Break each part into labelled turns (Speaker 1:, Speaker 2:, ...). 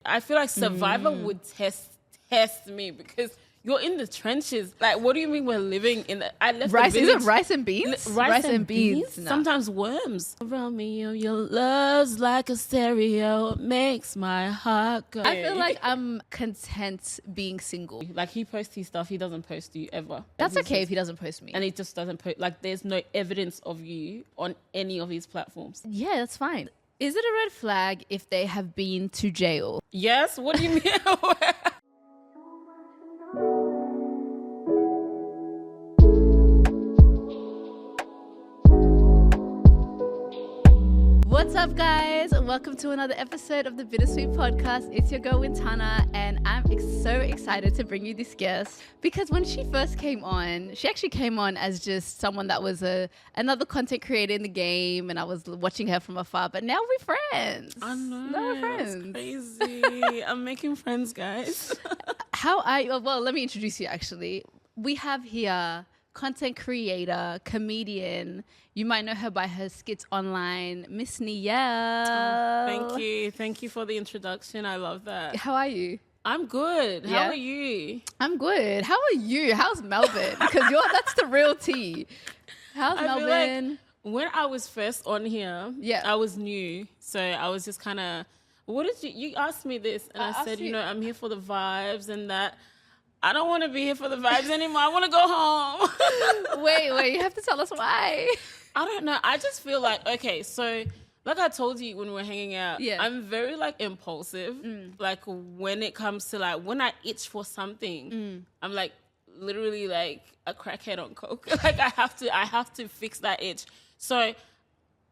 Speaker 1: I feel like Survivor would test me because you're in the trenches. Like, what do you mean we're living in the... I left
Speaker 2: rice.
Speaker 1: the
Speaker 2: Is
Speaker 1: village.
Speaker 2: it rice and beans?
Speaker 1: Rice and beans?
Speaker 2: No.
Speaker 1: Sometimes worms. Romeo, your love's like a stereo, makes my heart go.
Speaker 2: I feel like I'm content being single.
Speaker 1: Like, he posts his stuff, he doesn't post you ever.
Speaker 2: That's okay if he doesn't post me.
Speaker 1: And he just doesn't post... Like, there's no evidence of you on any of his platforms.
Speaker 2: Yeah, that's fine. Is it a red flag if they have been to jail?
Speaker 1: Yes? What do you mean?
Speaker 2: What's up, guys? Welcome to another episode of the Bittersweet Podcast. It's your girl, Wintana, and I'm so excited to bring you this guest because when she first came on, she actually came on as just someone that was another content creator in the game, and I was watching her from afar, but now we're friends.
Speaker 1: I know.
Speaker 2: Now we're friends.
Speaker 1: It's crazy. I'm making friends, guys.
Speaker 2: How are you? Well, let me introduce you, actually. We have here content creator, comedian. You might know her by her skits online, Miss Niel.
Speaker 1: Thank you. Thank you for the introduction. I love that.
Speaker 2: How are you?
Speaker 1: I'm good.
Speaker 2: Yeah?
Speaker 1: How are you?
Speaker 2: I'm good. How are you? How's Melbourne? Because that's the real tea. How's
Speaker 1: I feel
Speaker 2: Melbourne?
Speaker 1: like when I was first on here,
Speaker 2: Yeah.
Speaker 1: I was new. So I was just kind of, what did you asked me this and I said,
Speaker 2: you-
Speaker 1: I'm here for the vibes and that. I don't want to be here for the vibes anymore. I want to go home.
Speaker 2: Wait, you have to tell us why.
Speaker 1: I don't know. I just feel like, okay, so like I told you when we were hanging out,
Speaker 2: Yeah.
Speaker 1: I'm very like impulsive. Like when it comes to like, when I itch for something, I'm like literally like a crackhead on coke. Like I have to fix that itch. So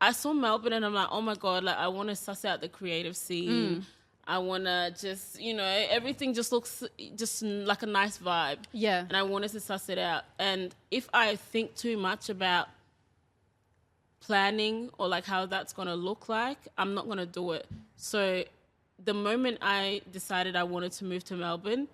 Speaker 1: I saw Melbourne and I'm like, oh my God, like I want to suss out the creative scene. I want to just, everything just looks just like a nice vibe.
Speaker 2: Yeah.
Speaker 1: And I wanted to suss it out. And if I think too much about planning or like how that's going to look like, I'm not going to do it. So the moment I decided I wanted to move to Melbourne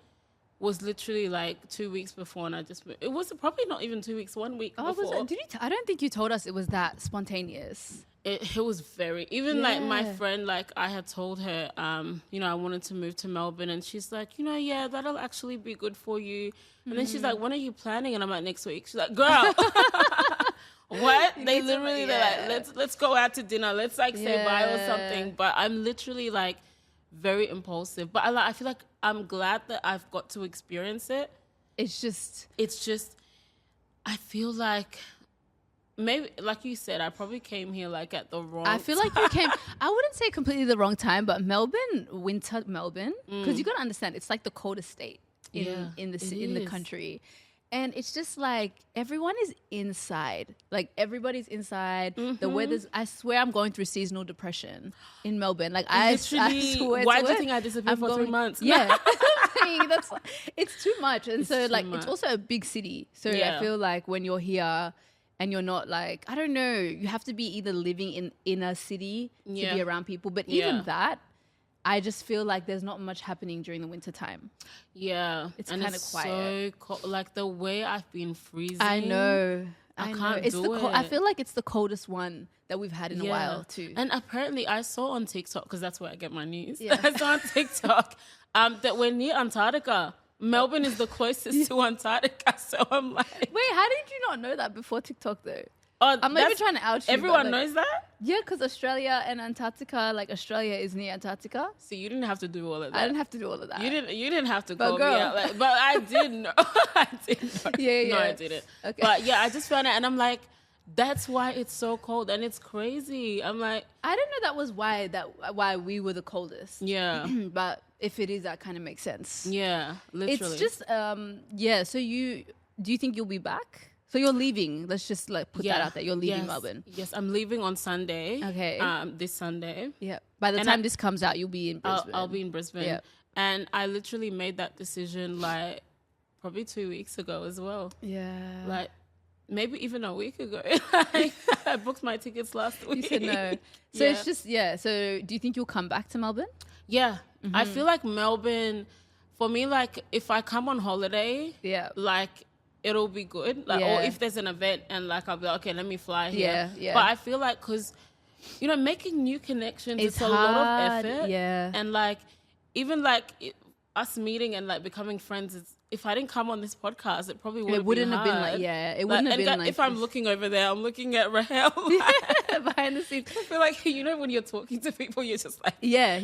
Speaker 1: was literally like 2 weeks before, and I just moved. It was probably not even 2 weeks, 1 week before.
Speaker 2: Was it? I don't think you told us it was that spontaneous.
Speaker 1: It was very, even like my friend, like I had told her, I wanted to move to Melbourne, and she's like, yeah, that'll actually be good for you. And then she's like, when are you planning? And I'm like, next week. She's like, girl, what? They're like, let's go out to dinner. Let's like say bye or something. But I'm literally like very impulsive. But I feel like I'm glad that I've got to experience it.
Speaker 2: It's just,
Speaker 1: I feel like, maybe, like you said, I probably came here like at the wrong
Speaker 2: I feel like you came, I wouldn't say completely the wrong time, but winter Melbourne, because you got to understand, it's like the coldest state in the country. And it's just like everyone is inside. Like everybody's inside. The weather's, I swear I'm going through seasonal depression in Melbourne. Like I swear.
Speaker 1: Why do you think I disappeared for 3 months?
Speaker 2: Yeah. It's too much. And so like it's also a big city. So I feel like when you're here and you're not like, I don't know, you have to be either living in a city to be around people. But even that, I just feel like there's not much happening during the winter time.
Speaker 1: Yeah.
Speaker 2: It's kind of quiet.
Speaker 1: So cold. Like the way I've been freezing.
Speaker 2: I know.
Speaker 1: I can't do it.
Speaker 2: I feel like it's the coldest one that we've had in a while too.
Speaker 1: And apparently I saw on TikTok, because that's where I get my news.
Speaker 2: Yeah.
Speaker 1: I saw on TikTok that we're near Antarctica. Melbourne is the closest to Antarctica. So I'm like...
Speaker 2: Wait, how did you not know that before TikTok though?
Speaker 1: Oh,
Speaker 2: I'm not even trying to out you.
Speaker 1: Everyone knows that?
Speaker 2: Yeah, because Australia and Antarctica, like Australia is near Antarctica.
Speaker 1: So you didn't have to do all of that.
Speaker 2: I didn't have to do all of that.
Speaker 1: You didn't have to call
Speaker 2: girl.
Speaker 1: me out. Like, but I did know. I did know.
Speaker 2: Yeah.
Speaker 1: No, I didn't.
Speaker 2: Okay.
Speaker 1: But yeah, I just found out and I'm like, that's why it's so cold and it's crazy. I'm like,
Speaker 2: I didn't know that was why we were the coldest.
Speaker 1: yeah.
Speaker 2: But if it is, that kind of makes sense.
Speaker 1: Yeah, literally.
Speaker 2: It's just so do you think you'll be back? So you're leaving. Let's just like put that out there. You're leaving Melbourne.
Speaker 1: Yes, I'm leaving on Sunday.
Speaker 2: Okay.
Speaker 1: This Sunday.
Speaker 2: Yeah. By the time this comes out, you'll be in Brisbane.
Speaker 1: I'll be in Brisbane.
Speaker 2: Yeah.
Speaker 1: And I literally made that decision like probably 2 weeks ago as well.
Speaker 2: Yeah.
Speaker 1: Like maybe even a week ago. Like, I booked my tickets last week.
Speaker 2: You said no. So it's just, So do you think you'll come back to Melbourne?
Speaker 1: Yeah. I feel like Melbourne, for me, like if I come on holiday, like it'll be good. Like, or if there's an event and like I'll be like, okay, let me fly here.
Speaker 2: Yeah.
Speaker 1: But I feel like because, making new connections, it's a lot of effort.
Speaker 2: Yeah.
Speaker 1: And like even like us meeting and like becoming friends is, if I didn't come on this podcast, it probably wouldn't have been
Speaker 2: like, it wouldn't have been like
Speaker 1: if I'm looking over there, I'm looking at Rahel
Speaker 2: behind the scenes.
Speaker 1: I feel like, you know, when you're talking to people, you're just like,
Speaker 2: yeah.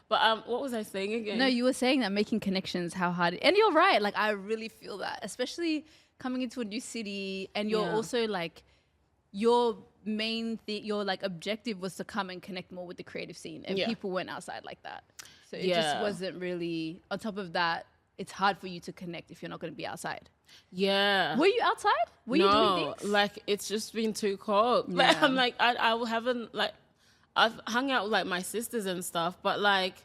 Speaker 1: But what was I saying again?
Speaker 2: No, you were saying that making connections, how hard, and you're right. Like, I really feel that, especially coming into a new city, and you're also like, your main your like objective was to come and connect more with the creative scene, and people went outside like that. So it just wasn't really, on top of that, it's hard for you to connect if you're not going to be outside.
Speaker 1: Yeah.
Speaker 2: Were you outside? Were you doing things?
Speaker 1: Like, it's just been too cold. Yeah. Like, I'm like, I haven't, like, I've hung out with, like, my sisters and stuff, but, like,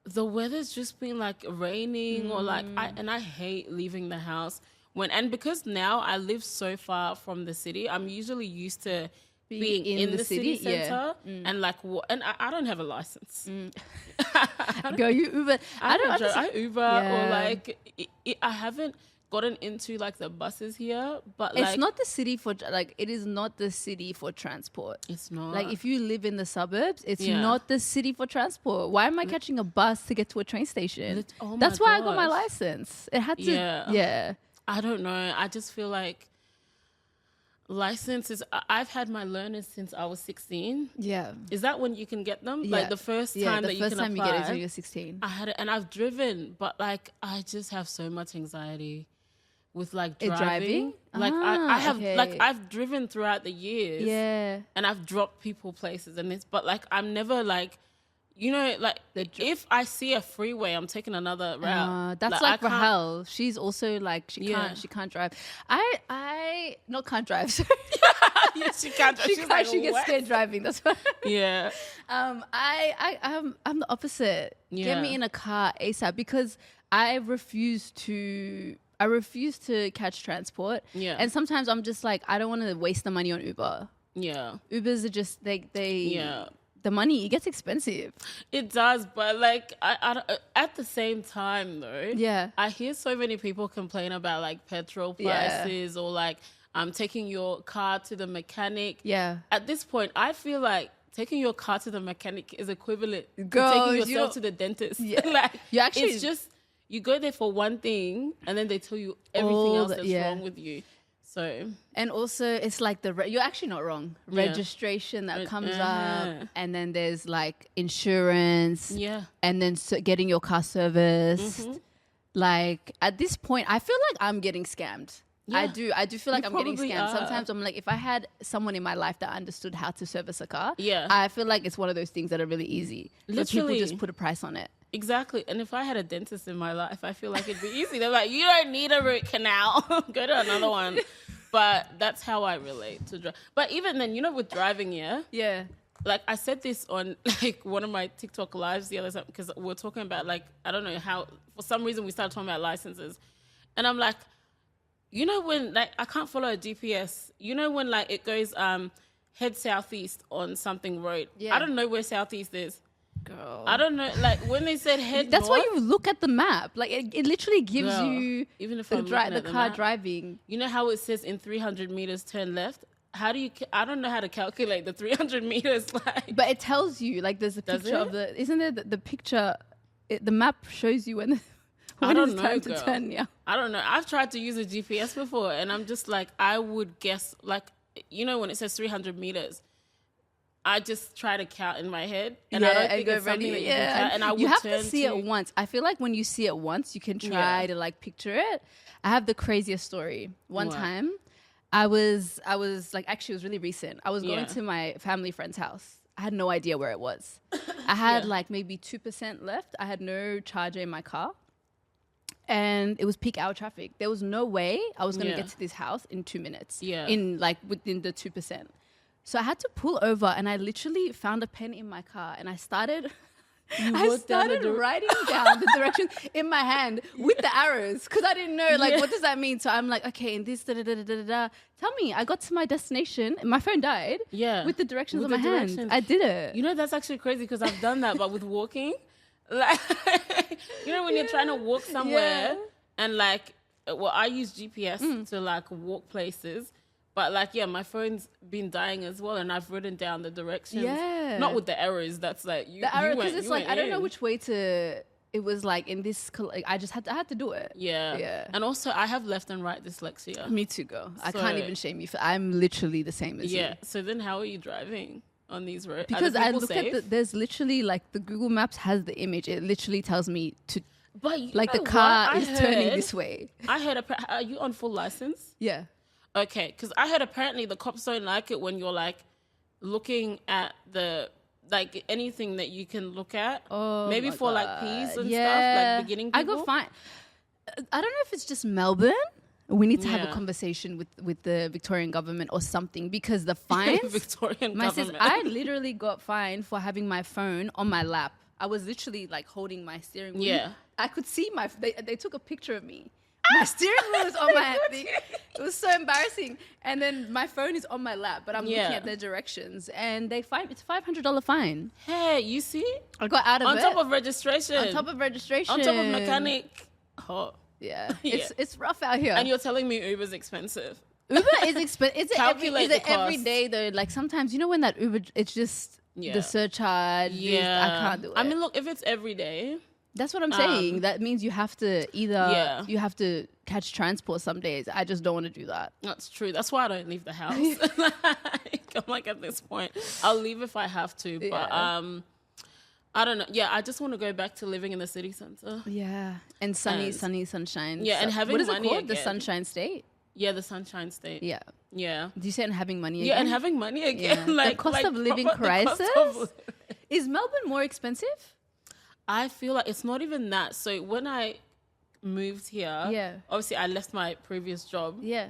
Speaker 1: the weather's just been, like, raining or, like, I hate leaving the house. And because now I live so far from the city, I'm usually used to being in the city center and like and I don't have a license.
Speaker 2: Go, you Uber.
Speaker 1: I Uber or like I haven't gotten into like the buses here, but like,
Speaker 2: it's not the city for like, it is not the city for transport.
Speaker 1: It's not.
Speaker 2: Like, if you live in the suburbs, it's not the city for transport. Why am I catching a bus to get to a train station? That's why I got my license. It had to.
Speaker 1: I don't know. I just feel like licenses, I've had my learners since I was 16.
Speaker 2: Yeah.
Speaker 1: Is that when you can get them? Yeah. Like the first time that you can apply?
Speaker 2: You get it is when you're 16.
Speaker 1: I had it, and I've driven, but like I just have so much anxiety with like driving. Like I have like I've driven throughout the years.
Speaker 2: Yeah.
Speaker 1: And I've dropped people places and this, but like I'm never like, you know, like if I see a freeway, I'm taking another route.
Speaker 2: That's like Rahel. She's also like, she can't drive. I not can't drive. Sorry.
Speaker 1: Yes, she can't drive.
Speaker 2: She gets scared driving. That's why.
Speaker 1: Yeah.
Speaker 2: I'm the opposite. Yeah. Get me in a car ASAP, because I refuse to catch transport. Yeah. And sometimes I'm just like, I don't want to waste the money on Uber. Yeah. Ubers are just the money, it gets expensive.
Speaker 1: It does, but like I at the same time though, I hear so many people complain about like petrol prices or like taking your car to the mechanic. Yeah. At this point, I feel like taking your car to the mechanic is equivalent to taking yourself to the dentist. Yeah. Like, it's just, you go there for one thing and then they tell you everything else that's wrong with you. So,
Speaker 2: and also it's like you're actually not wrong. Registration that comes up, and then there's like insurance, and then getting your car serviced. Like, at this point, I feel like I'm getting scammed. Yeah. I do feel like I'm getting scammed. Sometimes I'm like, if I had someone in my life that understood how to service a car, I feel like it's one of those things that are really easy. Literally, people just put a price on it.
Speaker 1: Exactly. And if I had a dentist in my life, I feel like it'd be easy. They're like, you don't need a root canal. Go to another one. But that's how I relate to drive. But even then, you know, with driving, like I said this on like one of my TikTok lives the other time, because we were talking about like, I don't know how, for some reason we started talking about licenses. And I'm like, you know, when like I can't follow a GPS, you know, when like it goes head southeast on something road. Yeah. I don't know where southeast is. Girl. I don't know, like when they said head
Speaker 2: that's
Speaker 1: north,
Speaker 2: why you look at the map. Like it literally gives you,
Speaker 1: even if
Speaker 2: the car driving.
Speaker 1: You know how it says in 300 meters turn left? How do you, I don't know how to calculate the 300 meters. Like,
Speaker 2: but it tells you, like there's a picture of isn't there the picture, the map shows you when it's time to turn. Yeah.
Speaker 1: I don't know. I've tried to use a GPS before and I'm just like, I would guess, like, you know, when it says 300 meters, I just try to count in my head, and I don't think it's something that you can count. And I would
Speaker 2: you have to see it once. I feel like when you see it once, you can try to like picture it. I have the craziest story. One time, I was like, actually, it was really recent. I was going to my family friend's house. I had no idea where it was. I had like maybe 2% left. I had no charger in my car, and it was peak hour traffic. There was no way I was going to get to this house in 2 minutes. Yeah, in like within the 2%. So I had to pull over, and I literally found a pen in my car, and I started writing down the directions in my hand with the arrows, because I didn't know, like, what does that mean? So I'm like, okay, in this, da-da-da-da-da-da. Tell me, I got to my destination, and my phone died with the directions on my hand. I did it.
Speaker 1: You know, that's actually crazy, because I've done that, but with walking. Like, you know, when you're trying to walk somewhere, and like, well, I use GPS to like walk places. But like, yeah, my phone's been dying as well, and I've written down the directions.
Speaker 2: Yeah.
Speaker 1: Not with the errors. That's like
Speaker 2: the arrow, because it's like I don't know which way to. It was like in this. Like, I had to do it.
Speaker 1: Yeah. And also, I have left and right dyslexia.
Speaker 2: Me too, girl. I can't even shame you for. I'm literally the same as you.
Speaker 1: Yeah. So then, how are you driving on these roads?
Speaker 2: Because I look at there's literally like the Google Maps has the image. It literally tells me to.
Speaker 1: But
Speaker 2: like the car is turning this way.
Speaker 1: I heard. Are you on full license?
Speaker 2: Yeah.
Speaker 1: Okay, because I heard apparently the cops don't like it when you're like looking at the like anything that you can look at.
Speaker 2: Oh,
Speaker 1: maybe for
Speaker 2: God.
Speaker 1: like P's and stuff, like beginning people.
Speaker 2: I got fine. I don't know if it's just Melbourne. We need to have a conversation with the Victorian government or something, because the fines.
Speaker 1: Victorian government.
Speaker 2: I literally got fined for having my phone on my lap. I was literally like holding my steering wheel.
Speaker 1: Yeah.
Speaker 2: I could see they took a picture of me. My steering wheel was on my thing. It was so embarrassing. And then my phone is on my lap, but I'm looking at their directions. And it's a $500 fine.
Speaker 1: Hey, you see?
Speaker 2: I got out of it.
Speaker 1: On top of registration.
Speaker 2: On top of
Speaker 1: mechanic. Oh.
Speaker 2: Yeah. It's rough out here.
Speaker 1: And you're telling me Uber's expensive.
Speaker 2: Uber is expensive. Is it every day though? Like sometimes, you know when that Uber, it's just the surcharge.
Speaker 1: Yeah.
Speaker 2: I can't do it.
Speaker 1: I mean, look, if it's every day.
Speaker 2: That's what I'm saying. That means you have to you have to catch transport some days. I just don't want to do that.
Speaker 1: That's true. That's why I don't leave the house. I'm like, at this point, I'll leave if I have to. But I don't know. Yeah, I just want to go back to living in the city centre.
Speaker 2: Yeah, and sunshine.
Speaker 1: Yeah, and having
Speaker 2: what is
Speaker 1: money
Speaker 2: it called?
Speaker 1: again.
Speaker 2: The Sunshine State.
Speaker 1: Yeah, the Sunshine State.
Speaker 2: Yeah.
Speaker 1: Yeah.
Speaker 2: Do you say and having money again?
Speaker 1: Yeah, and having money again.
Speaker 2: Yeah.
Speaker 1: Like
Speaker 2: the cost of living crisis. Is Melbourne more expensive?
Speaker 1: I feel like it's not even that. So when I moved here, obviously I left my previous job.
Speaker 2: Yeah.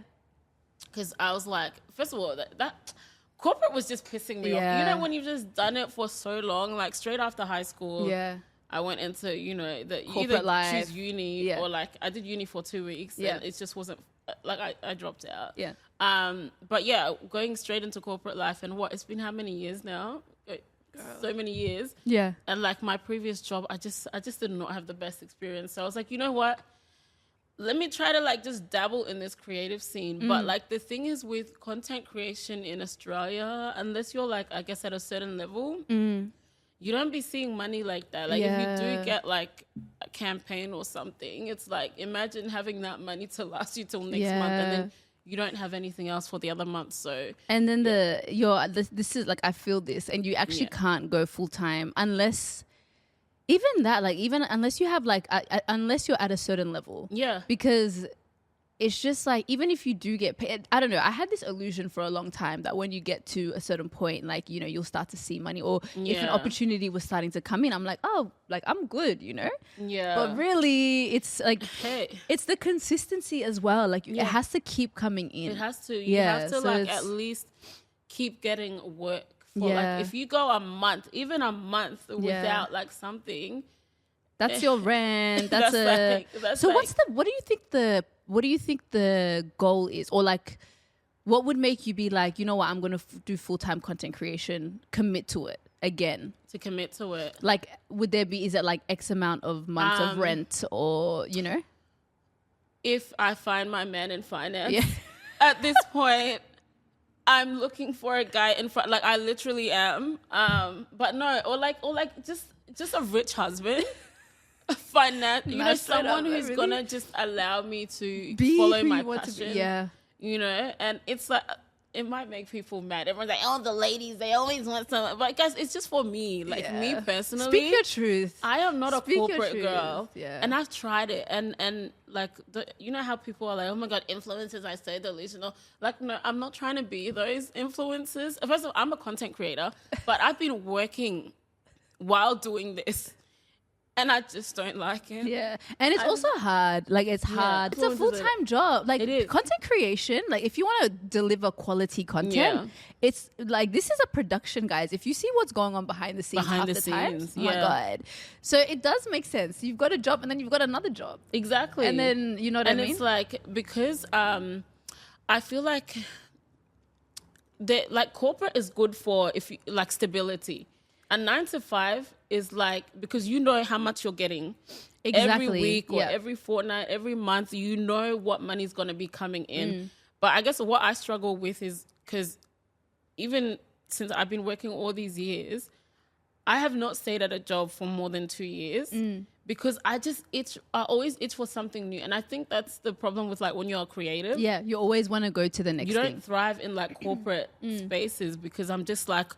Speaker 1: Because I was like, first of all, that corporate was just pissing me off. You know, when you've just done it for so long, like straight after high school.
Speaker 2: Yeah.
Speaker 1: I went into, you know, the
Speaker 2: corporate
Speaker 1: either
Speaker 2: life.
Speaker 1: Choose uni or like I did uni for 2 weeks and it just wasn't like I dropped out.
Speaker 2: Yeah.
Speaker 1: But yeah, going straight into corporate life and it's been how many years now? So many years.
Speaker 2: Yeah.
Speaker 1: And like my previous job, I just did not have the best experience. So I was like, you know what? Let me try to like just dabble in this creative scene. But like the thing is with content creation in Australia, unless you're like, I guess at a certain level, you don't be seeing money like that. Like if you do get like a campaign or something, it's like, imagine having that money to last you till next month and then you don't have anything else for the other month. So
Speaker 2: and then this is like, I feel this, and you actually can't go full time unless unless you have like unless you're at a certain level. Yeah, because it's just like, even if you do get paid, I don't know, I had this illusion for a long time that when you get to a certain point, like, you know, you'll start to see money, or if an opportunity was starting to come in, I'm like, oh, like I'm good, you know? Yeah. But really, it's like, it's the consistency as well. Like it has to keep coming in.
Speaker 1: It has to. You have to like at least keep getting work. For like, if you go even a month without like something,
Speaker 2: that's your rent. What do you think the goal is? Or like, what would make you be like, you know what, I'm going to do full-time content creation, commit to it again?
Speaker 1: To commit to it.
Speaker 2: Like, is it like X amount of months of rent, or, you know?
Speaker 1: If I find my man in finance, at this point, I'm looking for a guy in front, like I literally am. But no, or like just a rich husband. Someone who's gonna just allow me to follow my passion. You know, and it's like, it might make people mad. Everyone's like, oh, the ladies, they always want something. But guys, it's just for me. Like me personally.
Speaker 2: Speak your truth.
Speaker 1: I am not a corporate girl. Yeah. And I've tried it. And like, you know how people are like, oh my God, influencers are so delusional. Like, no, I'm not trying to be those influencers. First of all, I'm a content creator, but I've been working while doing this. And I just don't like it.
Speaker 2: Yeah. And it's also hard. Like, it's hard. It's a full-time job. Like, it is. Content creation, like, if you want to deliver quality content, it's like, this is a production, guys. If you see what's going on behind the scenes half the time, oh my God. So it does make sense. You've got a job and then you've got another job.
Speaker 1: Exactly.
Speaker 2: And then, you know what I mean?
Speaker 1: And it's like, because I feel like corporate is good for stability. And 9 to 5 is like, because you know how much you're getting every week or every fortnight, every month, you know what money's going to be coming in. But I guess what I struggle with is because even since I've been working all these years, I have not stayed at a job for more than 2 years because I always itch for something new. And I think that's the problem with like when you're a creative.
Speaker 2: Yeah, you always want to go to the next thing.
Speaker 1: You don't thrive in like corporate spaces because I'm just like,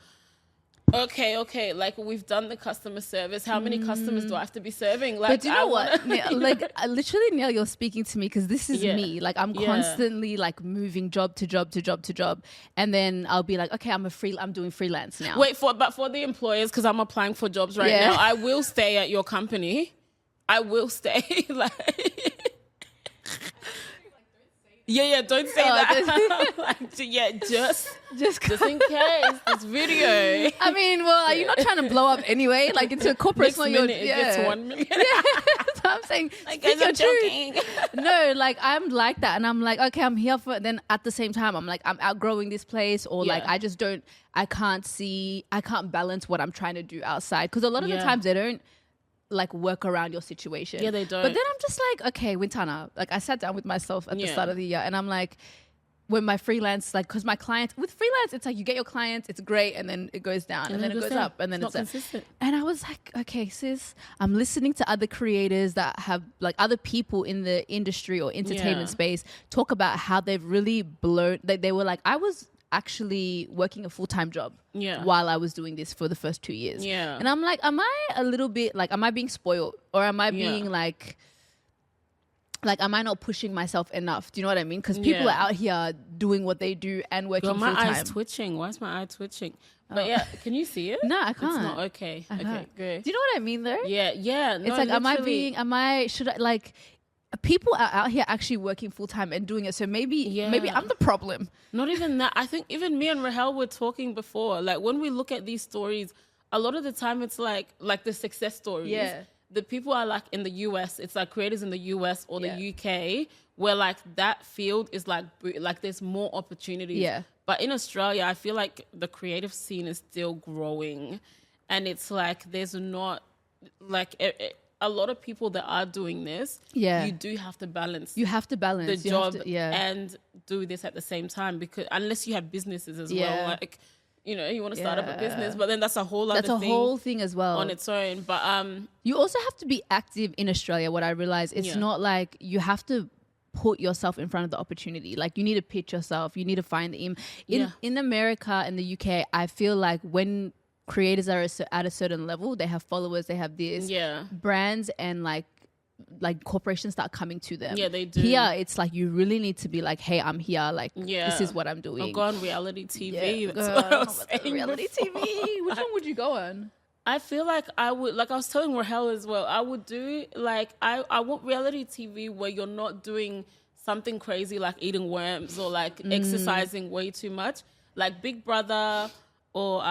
Speaker 1: okay, like we've done the customer service. How many customers do I have to be serving? Like,
Speaker 2: but do you know what? Like, literally, Neil, you're speaking to me because this is me. Like, I'm constantly like moving job to job to job to job, and then I'll be like, okay, I'm doing freelance now.
Speaker 1: But for the employers, because I'm applying for jobs right now, I will stay at your company. I will stay. Like. Yeah, don't say that. Like, just in case this video.
Speaker 2: I mean, well, are you not trying to blow up anyway? Like, it's a corporate.
Speaker 1: Next minute, it gets 1 million.
Speaker 2: So I'm saying,
Speaker 1: like, guys, I'm joking.
Speaker 2: No, like, I'm like that. And I'm like, okay, I'm here for it. Then at the same time, I'm like, I'm outgrowing this place. Or like, I can't balance what I'm trying to do outside. Because a lot of the times they don't like work around your situation.
Speaker 1: Yeah, they don't.
Speaker 2: But then I'm just like, okay, Wintana, like I sat down with myself at the start of the year and I'm like, when my freelance, like, because my clients, with freelance, it's like you get your clients, it's great, and then it goes down, and then it goes up, and then it's not consistent. And I was like, okay, sis, I'm listening to other creators that have, like, other people in the industry or entertainment space talk about how they've really blown, they were like, I was actually working a full-time job while I was doing this for the first 2 years. Yeah. And I'm like, am I a little bit, like, am I being spoiled? Or am I being like, am I not pushing myself enough? Do you know what I mean? Because people are out here doing what they do and working full time.
Speaker 1: My eye's twitching. Why is my eye twitching? But yeah, can you see it?
Speaker 2: No, I can't.
Speaker 1: It's not okay. Okay, good.
Speaker 2: Do you know what I mean though?
Speaker 1: Yeah. No,
Speaker 2: it's like, should I, like, people are out here actually working full time and doing it. So maybe I'm the problem.
Speaker 1: Not even that. I think even me and Rahel were talking before. Like, when we look at these stories, a lot of the time it's like the success stories. Yeah. The people are like in the US, it's like creators in the US or the UK, where like that field is like there's more opportunities. Yeah. But in Australia, I feel like the creative scene is still growing, and it's like there's not like a lot of people that are doing this. Yeah. You do have to balance.
Speaker 2: You have to balance
Speaker 1: the job and do this at the same time, because unless you have businesses as well, like, you know, you want to start up a business, but then that's a whole other thing.
Speaker 2: That's a whole thing as well
Speaker 1: on its own. But
Speaker 2: you also have to be active in Australia. What I realize, it's not like you have to put yourself in front of the opportunity. Like, you need to pitch yourself. You need to find the in America and the UK. I feel like when creators are at a certain level, they have followers, they have this brands and like corporations start coming to them. Yeah, they do. Here, it's like you really need to be like, hey, I'm here. Like, this is what I'm doing.
Speaker 1: I'll go on reality TV. That's what I was saying.
Speaker 2: Reality TV. Which one would you go on?
Speaker 1: I feel like I would, like I was telling Rahel as well, I would do like, I want reality TV where you're not doing something crazy like eating worms or like exercising way too much. Like Big Brother or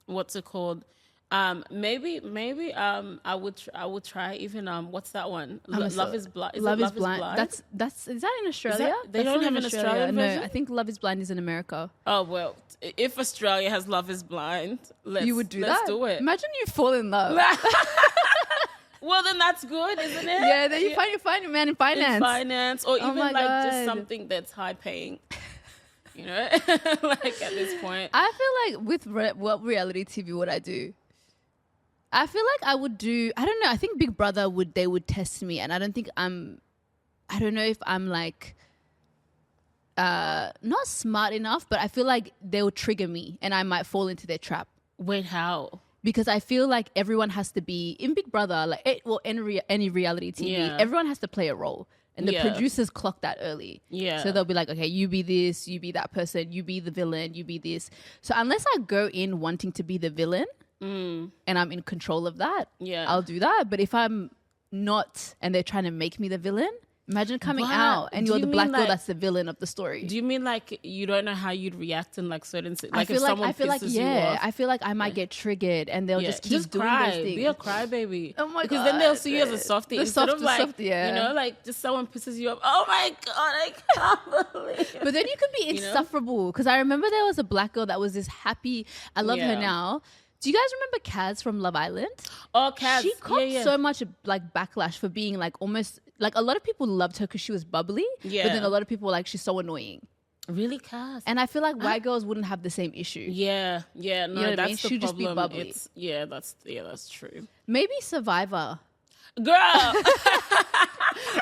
Speaker 1: what's it called? Maybe I would try even what's that one? Love is Blind.
Speaker 2: Love is Blind. That's is that in Australia?
Speaker 1: They don't have an Australian version?
Speaker 2: No, I think Love is Blind is in America.
Speaker 1: Oh well, if Australia has Love is Blind, let's do it.
Speaker 2: Imagine you fall in love.
Speaker 1: Well, then that's good, isn't it?
Speaker 2: Yeah, then you find a man in finance.
Speaker 1: Or even like just something that's high paying. You know, like at this point,
Speaker 2: I feel like with what reality TV would I do? I feel like I would do, I don't know, I think Big Brother would test me, and I don't know if I'm like, not smart enough, but I feel like they will trigger me and I might fall into their trap.
Speaker 1: Wait, how?
Speaker 2: Because I feel like everyone has to be, in Big Brother, like, any reality TV, everyone has to play a role. And the producers clock that early. Yeah. So they'll be like, okay, you be this, you be that person, you be the villain, you be this. So unless I go in wanting to be the villain, and I'm in control of that, I'll do that. But if I'm not and they're trying to make me the villain, imagine coming out and you're the black girl that's the villain of the story.
Speaker 1: Do you mean like you don't know how you'd react in like certain like if someone pisses you off?
Speaker 2: I feel like I might get triggered and they'll just keep doing those things.
Speaker 1: Be a crybaby.
Speaker 2: Oh my god!
Speaker 1: Because then they'll see you as a softie instead of like you know, like just someone pisses you off. Oh my god, I can't believe it.
Speaker 2: But then you could be insufferable, because I remember there was a black girl that was this happy. I love her now. Do you guys remember Kaz from Love Island?
Speaker 1: Oh, Kaz.
Speaker 2: She caught so much like backlash for being like almost like a lot of people loved her because she was bubbly. Yeah. But then a lot of people were like, she's so annoying.
Speaker 1: Really, Kaz?
Speaker 2: And I feel like white girls wouldn't have the same issue.
Speaker 1: Yeah. No, you know that's
Speaker 2: I mean?
Speaker 1: the
Speaker 2: She'd
Speaker 1: problem.
Speaker 2: Just be bubbly.
Speaker 1: That's true.
Speaker 2: Maybe Survivor.
Speaker 1: Girl.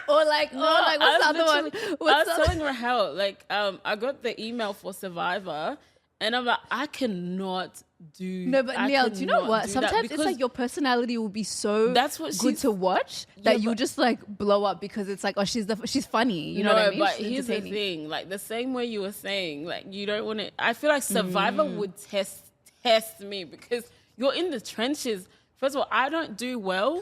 Speaker 2: or like what's the other one?
Speaker 1: I was telling Rahel, like, I got the email for Survivor, and I'm like, I cannot do.
Speaker 2: No, but Neil, do you know what? Sometimes it's like your personality will be so good to watch that you'll just like blow up because it's like, oh, she's funny. You know what I mean?
Speaker 1: But here's the thing, like the same way you were saying, like you don't want to. I feel like Survivor would test me because you're in the trenches. First of all, I don't do well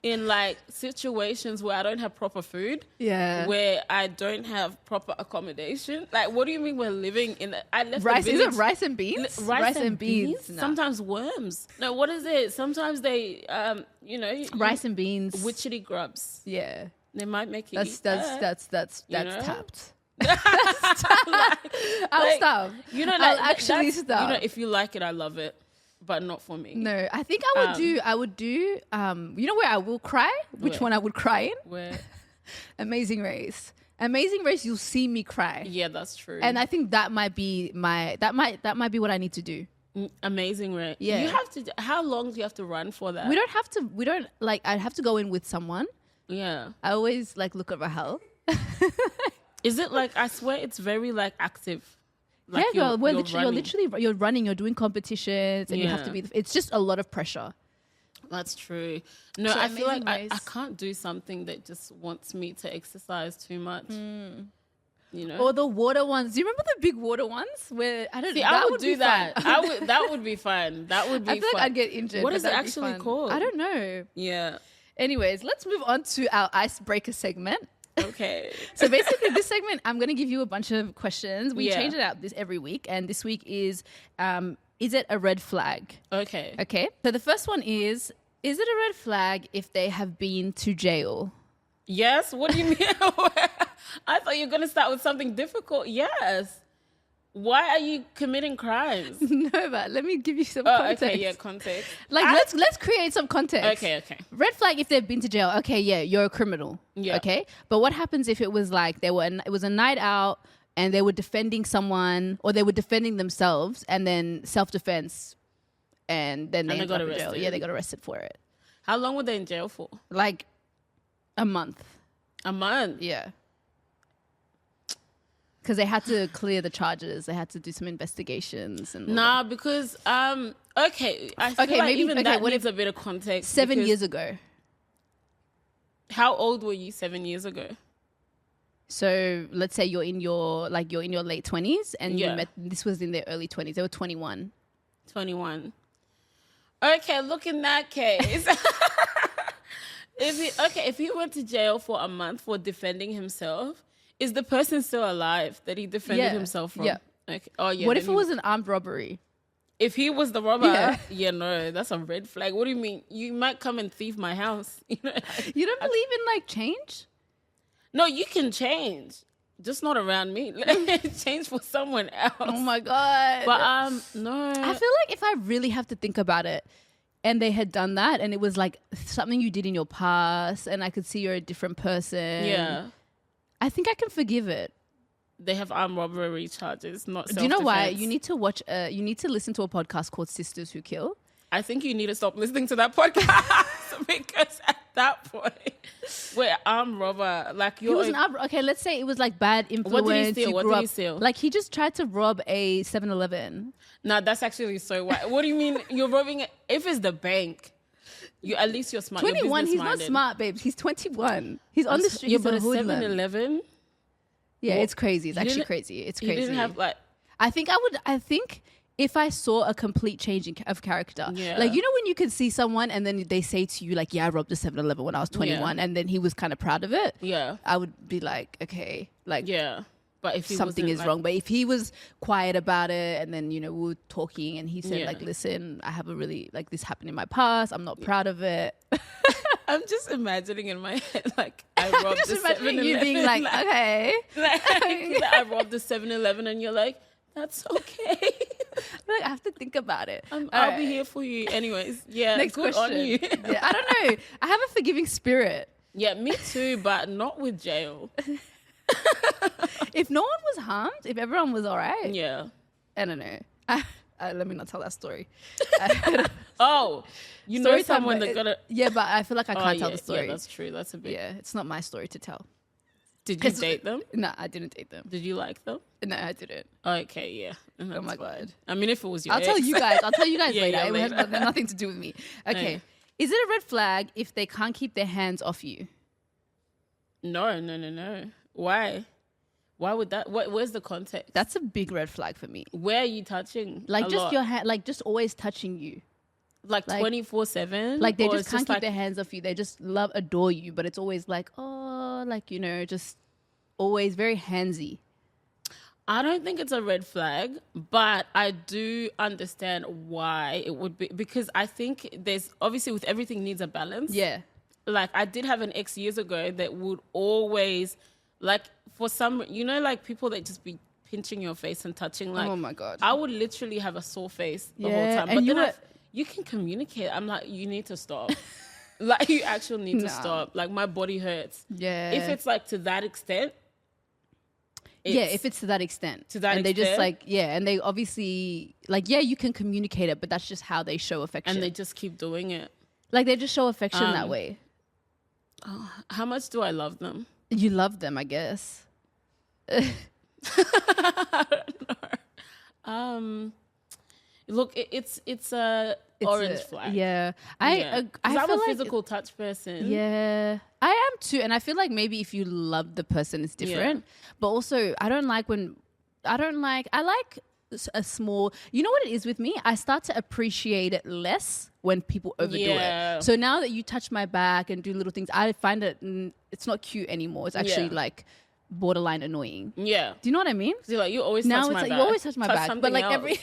Speaker 1: in like situations where I don't have proper food, where I don't have proper accommodation. Like, what do you mean we're living in? I left
Speaker 2: rice.
Speaker 1: The village,
Speaker 2: is it rice and beans?
Speaker 1: Rice and beans. No. Sometimes worms. No, what is it? Sometimes they,
Speaker 2: rice and beans,
Speaker 1: witchetty grubs.
Speaker 2: Yeah,
Speaker 1: they might make you.
Speaker 2: That's tapped. I'll
Speaker 1: like,
Speaker 2: stop. I'll actually stop.
Speaker 1: You know, if you like it, I love it. But not for me.
Speaker 2: No, I think I would do, you know where I will cry? Which one I would cry in?
Speaker 1: Where?
Speaker 2: Amazing Race. Amazing Race, you'll see me cry.
Speaker 1: Yeah, that's true.
Speaker 2: And I think that might be that might be what I need to do.
Speaker 1: Amazing Race.
Speaker 2: Yeah.
Speaker 1: You have to, how long do you have to run for that?
Speaker 2: I'd have to go in with someone.
Speaker 1: Yeah.
Speaker 2: I always like look at Rahel.
Speaker 1: Is it like, I swear it's very like active. Like
Speaker 2: yeah, you're running, you're doing competitions, and you have to be. It's just a lot of pressure.
Speaker 1: That's true. No, I feel like I can't do something that just wants me to exercise too much. You know,
Speaker 2: or the water ones. Do you remember the big water ones where I don't?
Speaker 1: See, I would do that. That would be fun. That would be.
Speaker 2: I feel like I'd get injured.
Speaker 1: What is it actually called?
Speaker 2: I don't know.
Speaker 1: Yeah.
Speaker 2: Anyways, let's move on to our icebreaker segment.
Speaker 1: Okay.
Speaker 2: So basically this segment, I'm going to give you a bunch of questions. We change it out every week. And this week is it a red flag?
Speaker 1: Okay.
Speaker 2: Okay. So the first one is it a red flag if they have been to jail?
Speaker 1: Yes. What do you mean? I thought you were going to start with something difficult. Yes. Why are you committing crimes?
Speaker 2: No, but let me give you some context.
Speaker 1: Okay, yeah, context.
Speaker 2: Like, let's create some context.
Speaker 1: Okay.
Speaker 2: Red flag if they've been to jail. Okay, yeah, you're a criminal.
Speaker 1: Yeah.
Speaker 2: Okay, but what happens if it was like it was a night out and they were defending someone or they were defending themselves and then self-defense and then they got arrested. Jail. Yeah, they got arrested for it.
Speaker 1: How long were they in jail for?
Speaker 2: Like a month.
Speaker 1: A month?
Speaker 2: Yeah. Because they had to clear the charges. They had to do some investigations. And
Speaker 1: because, okay. I feel like maybe even that needs a bit of context.
Speaker 2: 7 years ago.
Speaker 1: How old were you 7 years ago?
Speaker 2: So let's say you're in your late 20s and you met, this was in their early 20s. They were 21.
Speaker 1: 21. Okay, look, in that case. If he went to jail for a month for defending himself, is the person still alive that he defended himself from?
Speaker 2: Yeah.
Speaker 1: Okay. Oh, yeah.
Speaker 2: What if it was an armed robbery?
Speaker 1: If he was the robber, no, that's a red flag. What do you mean? You might come and thieve my house. You
Speaker 2: don't believe in like change?
Speaker 1: No, you can change, just not around me. Change for someone else.
Speaker 2: Oh my God.
Speaker 1: But no.
Speaker 2: I feel like if I really have to think about it, and they had done that, and it was like something you did in your past, and I could see you're a different person.
Speaker 1: Yeah.
Speaker 2: I think I can forgive it.
Speaker 1: They have armed robbery charges, not self-defense.
Speaker 2: Do you know why? You need to listen to a podcast called Sisters Who Kill.
Speaker 1: I think you need to stop listening to that podcast because at that point, we're armed robber. Like you're.
Speaker 2: Okay, let's say it was like bad influence.
Speaker 1: What did he steal? What did he steal?
Speaker 2: Like he just tried to rob a 7-Eleven.
Speaker 1: No, that's actually so white. What do you mean you're robbing it? If it's the bank, at least you're smart.
Speaker 2: 21. He's not smart, babes. He's 21. He's on the street.
Speaker 1: Yeah, but a 7-Eleven.
Speaker 2: Yeah, it's crazy. It's actually crazy. It's crazy.
Speaker 1: You didn't have like.
Speaker 2: I think if I saw a complete change of character, like you know when you can see someone and then they say to you like, "Yeah, I robbed a 7-Eleven when I was 21," and then he was kind of proud of it.
Speaker 1: Yeah,
Speaker 2: I would be like, okay, like
Speaker 1: But if
Speaker 2: something is wrong. But if he was quiet about it and then, we were talking and he said like, listen, I have a really, like this happened in my past. I'm not proud of it.
Speaker 1: I'm just imagining in my head, like I robbed the 7-Eleven.
Speaker 2: You being like, okay.
Speaker 1: I robbed the 7-Eleven and you're like, that's okay.
Speaker 2: feel like I have to think about it.
Speaker 1: I'll be here for you anyways. Yeah,
Speaker 2: Next
Speaker 1: good
Speaker 2: question.
Speaker 1: on you.
Speaker 2: Yeah, I don't know. I have a forgiving spirit.
Speaker 1: Yeah, me too, but not with jail.
Speaker 2: If no one was harmed, if everyone was all right.
Speaker 1: Yeah.
Speaker 2: I don't know. Let me not tell that story.
Speaker 1: Oh, you know
Speaker 2: Story time,
Speaker 1: someone
Speaker 2: but
Speaker 1: that got a...
Speaker 2: Yeah, but I feel like I can't tell the story.
Speaker 1: Yeah, that's true. That's a bit...
Speaker 2: Yeah, it's not my story to tell.
Speaker 1: Did you date them?
Speaker 2: No, I didn't date them.
Speaker 1: Did you like them?
Speaker 2: No, I didn't.
Speaker 1: Okay, yeah.
Speaker 2: Oh my God.
Speaker 1: I mean, if it was your
Speaker 2: I'll tell you guys. I'll tell you guys
Speaker 1: Yeah,
Speaker 2: later.
Speaker 1: yeah,
Speaker 2: It
Speaker 1: later.
Speaker 2: has nothing to do with me. Okay.
Speaker 1: Yeah.
Speaker 2: Is it a red flag if they can't keep their hands off you?
Speaker 1: No. Why? Why would that... Where's the context?
Speaker 2: That's a big red flag for me.
Speaker 1: Where are you touching?
Speaker 2: Like
Speaker 1: a
Speaker 2: just
Speaker 1: lot?
Speaker 2: your hand, like just always touching you.
Speaker 1: Like 24/7?
Speaker 2: Like they
Speaker 1: Or
Speaker 2: just
Speaker 1: it's
Speaker 2: can't keep
Speaker 1: like...
Speaker 2: their hands off you. They just adore you, but it's always like, oh, like, you know, just always very handsy.
Speaker 1: I don't think it's a red flag, but I do understand why it would be, because I think there's obviously with everything needs a balance.
Speaker 2: Yeah.
Speaker 1: Like I did have an ex years ago that would always, like for some, you know, like people that just be pinching your face and touching, like,
Speaker 2: Oh my God.
Speaker 1: I would literally have a sore face the whole
Speaker 2: Yeah,
Speaker 1: time.
Speaker 2: and
Speaker 1: But
Speaker 2: you
Speaker 1: then
Speaker 2: were-
Speaker 1: you can communicate. I'm like, you need to stop. Like you actually need to
Speaker 2: Nah.
Speaker 1: stop. Like my body hurts.
Speaker 2: Yeah.
Speaker 1: If it's like to that extent.
Speaker 2: If it's to that extent.
Speaker 1: To that
Speaker 2: and they just
Speaker 1: extent.
Speaker 2: like, yeah, and they obviously, like, yeah, you can communicate it, but that's just how they show affection.
Speaker 1: And they just keep doing it.
Speaker 2: like, they just show affection that way.
Speaker 1: How much do I love them?
Speaker 2: You love them, I guess.
Speaker 1: Look, it's a orange flag.
Speaker 2: Yeah.
Speaker 1: Yeah. 'Cause
Speaker 2: I
Speaker 1: I'm
Speaker 2: feel
Speaker 1: a
Speaker 2: like
Speaker 1: physical touch person.
Speaker 2: Yeah, I am too. And I feel like maybe if you love the person, it's different. But also, I like a small, you know what it is with me? I start to appreciate it less when people overdo
Speaker 1: Yeah.
Speaker 2: it. So now that you touch my back and do little things, I find it, it's not cute anymore. It's actually
Speaker 1: Yeah.
Speaker 2: like borderline annoying.
Speaker 1: Yeah.
Speaker 2: Do you know what I mean?
Speaker 1: So you're like, you always
Speaker 2: Now
Speaker 1: touch
Speaker 2: it's
Speaker 1: my
Speaker 2: like
Speaker 1: back.
Speaker 2: you always touch my back, but
Speaker 1: something
Speaker 2: like
Speaker 1: else.
Speaker 2: every,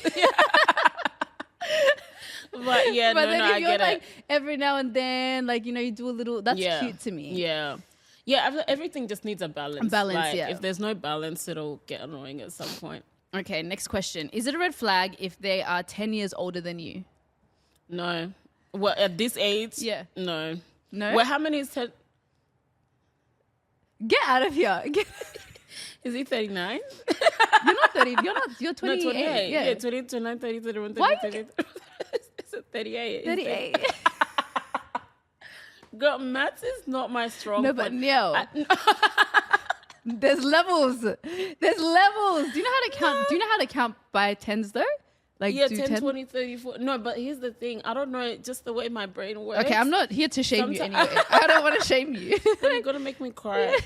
Speaker 1: But yeah,
Speaker 2: but
Speaker 1: no,
Speaker 2: then if
Speaker 1: I
Speaker 2: you're
Speaker 1: get
Speaker 2: like
Speaker 1: it.
Speaker 2: every now and then, like, you know, you do a little, that's
Speaker 1: Yeah.
Speaker 2: cute to me.
Speaker 1: Yeah. Yeah, everything just needs a balance.
Speaker 2: A balance,
Speaker 1: like,
Speaker 2: yeah.
Speaker 1: If there's no balance, it'll get annoying at some point.
Speaker 2: Okay, next question. Is it a red flag if they are 10 years older than you?
Speaker 1: No. Well, at this age?
Speaker 2: Yeah.
Speaker 1: No.
Speaker 2: No?
Speaker 1: Well, how many is 10?
Speaker 2: Get out of here.
Speaker 1: Is he 39?
Speaker 2: You're not 30. You're 28.
Speaker 1: No, 28.
Speaker 2: Yeah.
Speaker 1: Yeah, 28, 29, 30, 31, 30,
Speaker 2: Why you
Speaker 1: 30. It's a 38.
Speaker 2: 38.
Speaker 1: Girl, maths is not my strong
Speaker 2: No, but
Speaker 1: point.
Speaker 2: Neil, there's levels. There's levels. Do you know how to count? Do you know how to count by tens though? Like
Speaker 1: Yeah,
Speaker 2: do
Speaker 1: 10, 20, 30, 40. No, but here's the thing. I don't know just the way my brain works.
Speaker 2: Okay, I'm not here to shame you
Speaker 1: Sometimes-
Speaker 2: anyway. I don't want to shame you.
Speaker 1: But you're going to make me cry.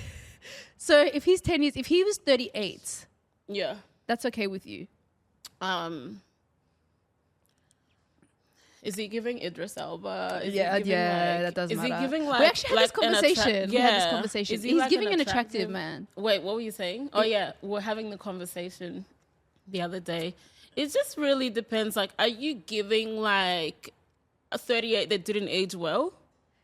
Speaker 2: So if he's 10 years, if he was 38,
Speaker 1: Yeah.
Speaker 2: that's okay with you.
Speaker 1: Is he giving Idris Elba? Is he
Speaker 2: Yeah,
Speaker 1: giving,
Speaker 2: that doesn't
Speaker 1: Is
Speaker 2: matter.
Speaker 1: he giving like...
Speaker 2: We actually had this
Speaker 1: like an
Speaker 2: conversation. We had this conversation.
Speaker 1: Is he
Speaker 2: He's
Speaker 1: like
Speaker 2: giving an attractive man.
Speaker 1: Wait, what were you saying? Oh yeah, we're having the conversation the other day. It just really depends. Like, are you giving like a 38 that didn't age well?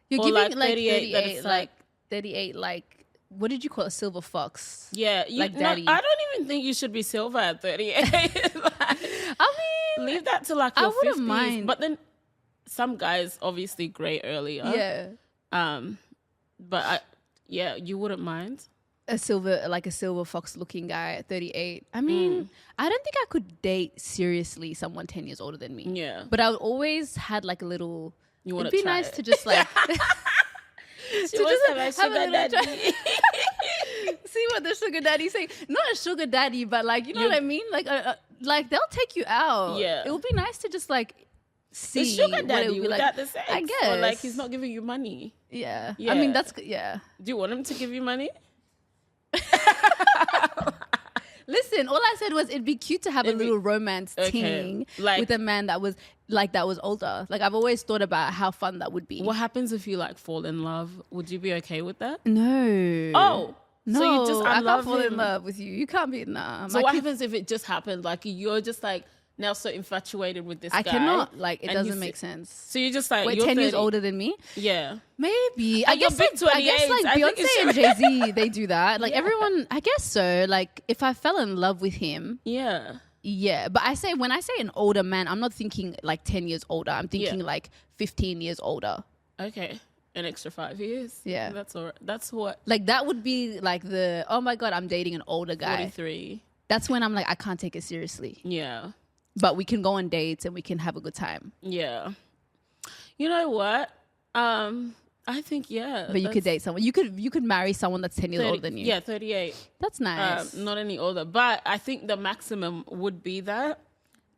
Speaker 2: You're
Speaker 1: Or
Speaker 2: giving
Speaker 1: like
Speaker 2: like
Speaker 1: 38 that
Speaker 2: 38,
Speaker 1: it's
Speaker 2: like 38, like, what did you call it? A silver fox.
Speaker 1: Yeah,
Speaker 2: Like daddy.
Speaker 1: I don't even think you should be silver at 38. Like,
Speaker 2: I mean,
Speaker 1: leave that to like
Speaker 2: I
Speaker 1: your 50s.
Speaker 2: wouldn't mind.
Speaker 1: But then some guys obviously grey earlier.
Speaker 2: yeah.
Speaker 1: But you wouldn't mind.
Speaker 2: A silver fox looking guy at 38. I mean, I don't think I could date seriously someone 10 years older than me.
Speaker 1: Yeah.
Speaker 2: But I always had like a little,
Speaker 1: You want
Speaker 2: it'd
Speaker 1: to
Speaker 2: be
Speaker 1: try
Speaker 2: nice
Speaker 1: it.
Speaker 2: to just like,
Speaker 1: She wants to have a
Speaker 2: have a
Speaker 1: sugar
Speaker 2: little
Speaker 1: daddy.
Speaker 2: see what the sugar daddy's saying. Not a sugar daddy, but like, you know
Speaker 1: You-
Speaker 2: what I mean? Like they'll take you out.
Speaker 1: Yeah.
Speaker 2: It would be nice to just like see
Speaker 1: The sugar
Speaker 2: what it
Speaker 1: daddy,
Speaker 2: would be
Speaker 1: would
Speaker 2: like.
Speaker 1: that the sex?
Speaker 2: I guess.
Speaker 1: Or like he's not giving you money.
Speaker 2: Yeah.
Speaker 1: Yeah.
Speaker 2: I mean, that's, yeah.
Speaker 1: Do you want him to give you money?
Speaker 2: Listen, all I said was it'd be cute to have a little romance ting
Speaker 1: like-
Speaker 2: with a man that was older. Like, I've always thought about how fun that would be.
Speaker 1: What happens if you like fall in love? Would you be okay with that?
Speaker 2: No.
Speaker 1: Oh,
Speaker 2: no.
Speaker 1: so you just
Speaker 2: I can't
Speaker 1: unlove
Speaker 2: fall in
Speaker 1: him.
Speaker 2: love with you. You can't be, nah.
Speaker 1: So
Speaker 2: My
Speaker 1: what
Speaker 2: kid-
Speaker 1: happens if it just happened? Like you're just like now so infatuated with this
Speaker 2: I
Speaker 1: guy.
Speaker 2: cannot, like, it
Speaker 1: and
Speaker 2: doesn't
Speaker 1: he's-
Speaker 2: make sense.
Speaker 1: So you're just like
Speaker 2: Wait,
Speaker 1: you're
Speaker 2: 10 years
Speaker 1: 30.
Speaker 2: older than me?
Speaker 1: Yeah.
Speaker 2: Maybe.
Speaker 1: And you're big
Speaker 2: I guess
Speaker 1: 28.
Speaker 2: like
Speaker 1: I think
Speaker 2: Beyonce
Speaker 1: it
Speaker 2: and
Speaker 1: should-
Speaker 2: Jay-Z, they do that. Like everyone, I guess so. Like if I fell in love with him,
Speaker 1: Yeah.
Speaker 2: Yeah, but when I say an older man, I'm not thinking like 10 years older. I'm thinking like 15 years older.
Speaker 1: Okay. An extra 5 years.
Speaker 2: Yeah.
Speaker 1: That's all right. That's what.
Speaker 2: Like that would be like oh my God, I'm dating an older guy.
Speaker 1: 43.
Speaker 2: That's when I'm like, I can't take it seriously.
Speaker 1: Yeah.
Speaker 2: But we can go on dates and we can have a good time.
Speaker 1: Yeah. You know what? I think, yeah.
Speaker 2: But you could date someone. You could marry someone that's 10 years older than you.
Speaker 1: Yeah, 38.
Speaker 2: That's nice.
Speaker 1: Not any older. But I think the maximum would be that.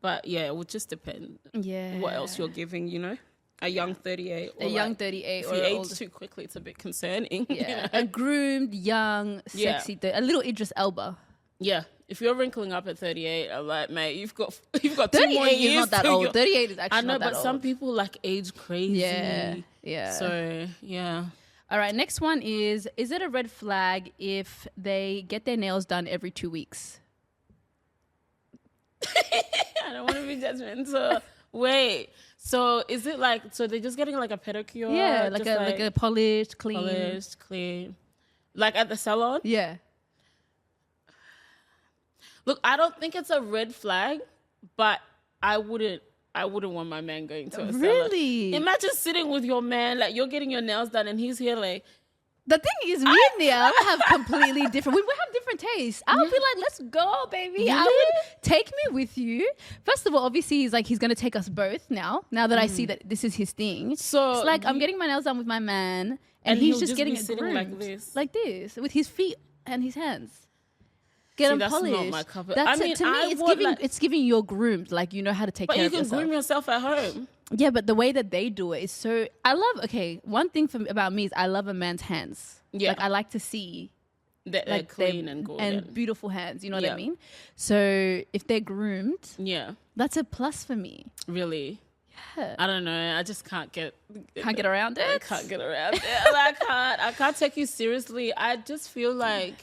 Speaker 1: But yeah, it would just depend.
Speaker 2: Yeah.
Speaker 1: What else you're giving, you know? A young 38.
Speaker 2: Or young 38.
Speaker 1: If you age too quickly, it's a bit concerning.
Speaker 2: Yeah.
Speaker 1: You know?
Speaker 2: A groomed, young, sexy, a little Idris Elba.
Speaker 1: Yeah. If you're wrinkling up at 38, I'm like, mate, you've got 2 more
Speaker 2: 38
Speaker 1: years.
Speaker 2: is not that old. 38 is actually
Speaker 1: I know,
Speaker 2: not that
Speaker 1: but
Speaker 2: old.
Speaker 1: some people like age crazy.
Speaker 2: Yeah.
Speaker 1: So, yeah.
Speaker 2: All right, next one is it a red flag if they get their nails done every 2 weeks?
Speaker 1: I don't want to be judgmental. Wait. So is it like, so they're just getting like a pedicure?
Speaker 2: Yeah, like a polished, clean.
Speaker 1: Like at the salon?
Speaker 2: Yeah.
Speaker 1: Look, I don't think it's a red flag, but I wouldn't want my man going to a salon.
Speaker 2: Really?
Speaker 1: Imagine sitting with your man, like you're getting your nails done and he's here like,
Speaker 2: the thing is, me and Neil have completely different. We have different tastes. I would be like, "Let's go, baby."
Speaker 1: Really?
Speaker 2: I would take me with you. First of all, obviously, he's going to take us both now. Now that I see that this is his thing,
Speaker 1: so
Speaker 2: it's like I'm getting my nails done with my man, and he's just getting it
Speaker 1: sitting
Speaker 2: groomed,
Speaker 1: like this,
Speaker 2: with his feet and his hands. Get them
Speaker 1: that's
Speaker 2: polished.
Speaker 1: not my cup of.
Speaker 2: That's it. To me, it's giving you're groomed. Like you know how to take care of yourself.
Speaker 1: But you can groom yourself at home.
Speaker 2: Yeah, but the way that they do it is so. I love. Okay, one thing about me is I love a man's hands. Yeah, like I like to see
Speaker 1: that they're clean and golden
Speaker 2: and beautiful hands. You know what I mean? So if they're groomed, that's a plus for me.
Speaker 1: Really? Yeah. I don't know. I just can't get
Speaker 2: around it.
Speaker 1: I can't get around it. I can't take you seriously. I just feel like.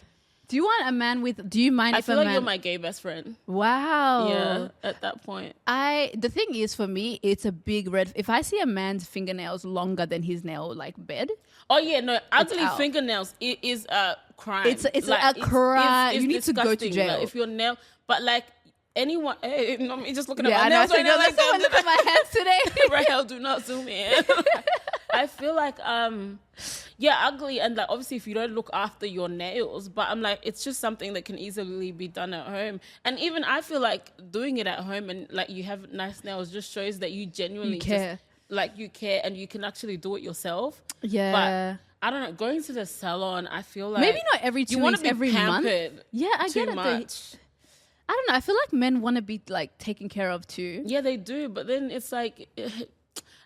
Speaker 2: Do you want a man with? Do you mind?
Speaker 1: I feel like you're my gay best friend.
Speaker 2: Wow.
Speaker 1: Yeah. At that point,
Speaker 2: the thing is for me, it's a big red. If I see a man's fingernails longer than his nail bed.
Speaker 1: Oh yeah, no, ugly fingernails. It is a crime.
Speaker 2: It's like, a crime. You need to go to jail.
Speaker 1: Like, if your nail, but like anyone, me just looking at my
Speaker 2: I
Speaker 1: nails right now.
Speaker 2: Like someone look at my hands today.
Speaker 1: Rahel, do not zoom in. I feel like ugly, and like obviously if you don't look after your nails, but I'm like it's just something that can easily be done at home. And even I feel like doing it at home and like you have nice nails just shows that you genuinely care. You care and you can actually do it yourself.
Speaker 2: Yeah.
Speaker 1: But I don't know, going to the salon, I feel like
Speaker 2: maybe not every 2 weeks, every month. Yeah, I get it.
Speaker 1: Much.
Speaker 2: I don't know. I feel like men want to be like taken care of too.
Speaker 1: Yeah, they do. But then it's like,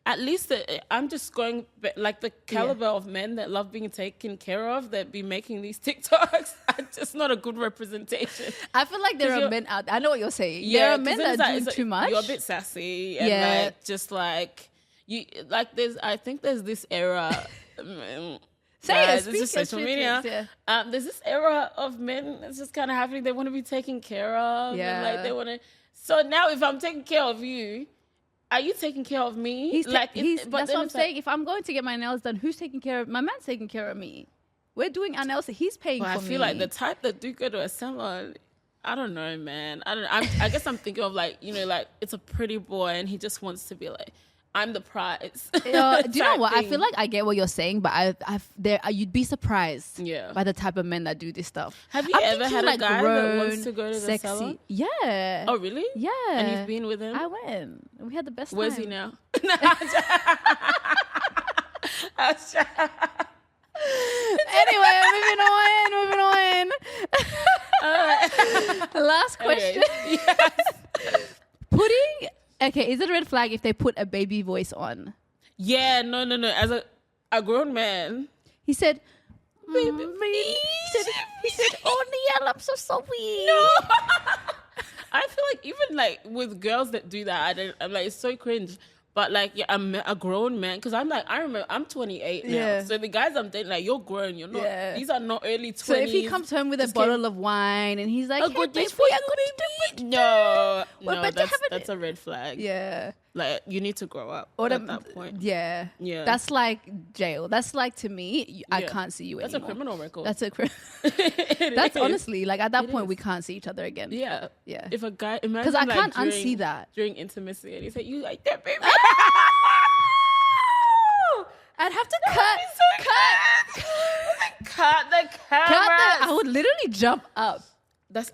Speaker 1: at least I'm just going like the caliber of men that love being taken care of that be making these TikToks are just not a good representation.
Speaker 2: I feel like there are men out there. I know what you're saying. Yeah, there are men that are doing too much.
Speaker 1: You're a bit sassy and like just like you like. I think there's this era. This is social media. There's this era of men that's just kind of happening. They want to be taken care of.
Speaker 2: Yeah.
Speaker 1: And like they want to. So now, if I'm taking care of you, are you taking care of me?
Speaker 2: That's what I'm saying. If I'm going to get my nails done, who's taking care of? My man's taking care of me. We're doing our nails. He's paying for me.
Speaker 1: I feel like the type that do go to a salon. I don't know, man. I guess I'm thinking of like like it's a pretty boy and he just wants to be like. I'm the prize.
Speaker 2: Do you know what? I feel like I get what you're saying, but you'd be surprised by the type of men that do this stuff.
Speaker 1: Have you ever had a guy that wants to go to the salon?
Speaker 2: Yeah.
Speaker 1: Oh, really?
Speaker 2: Yeah.
Speaker 1: And you've been with him?
Speaker 2: I went. We had the best
Speaker 1: Where's
Speaker 2: time.
Speaker 1: he now?
Speaker 2: Anyway, moving on. Last question.
Speaker 1: Yes.
Speaker 2: Okay, is it a red flag if they put a baby voice on?
Speaker 1: Yeah, no. As a grown man,
Speaker 2: he said, "Baby, he said, oh, Neil, I'm so sorry."
Speaker 1: No. I feel like even like with girls that do that, I'm like it's so cringe. But like, yeah, I'm a grown man because I'm like I remember I'm 28 now. Yeah. So the guys I'm dating, like you're grown, you're not. Yeah. These are not early 20s.
Speaker 2: So if he comes home with a bottle of wine and he's like,
Speaker 1: "I got this for you, baby," no, that's a red flag.
Speaker 2: Yeah.
Speaker 1: Like, you need to grow up
Speaker 2: Or
Speaker 1: at that point.
Speaker 2: Yeah.
Speaker 1: Yeah.
Speaker 2: That's like jail. That's like, to me, I can't see you
Speaker 1: That's
Speaker 2: anymore.
Speaker 1: a criminal record.
Speaker 2: That's a That's honestly, like, at that point, we can't see each other again.
Speaker 1: Yeah.
Speaker 2: Yeah.
Speaker 1: If a guy, imagine,
Speaker 2: because I
Speaker 1: like,
Speaker 2: can't unsee that.
Speaker 1: during intimacy, and he said, "You like that, baby?"
Speaker 2: I'd have to
Speaker 1: cut the camera.
Speaker 2: I would literally jump up.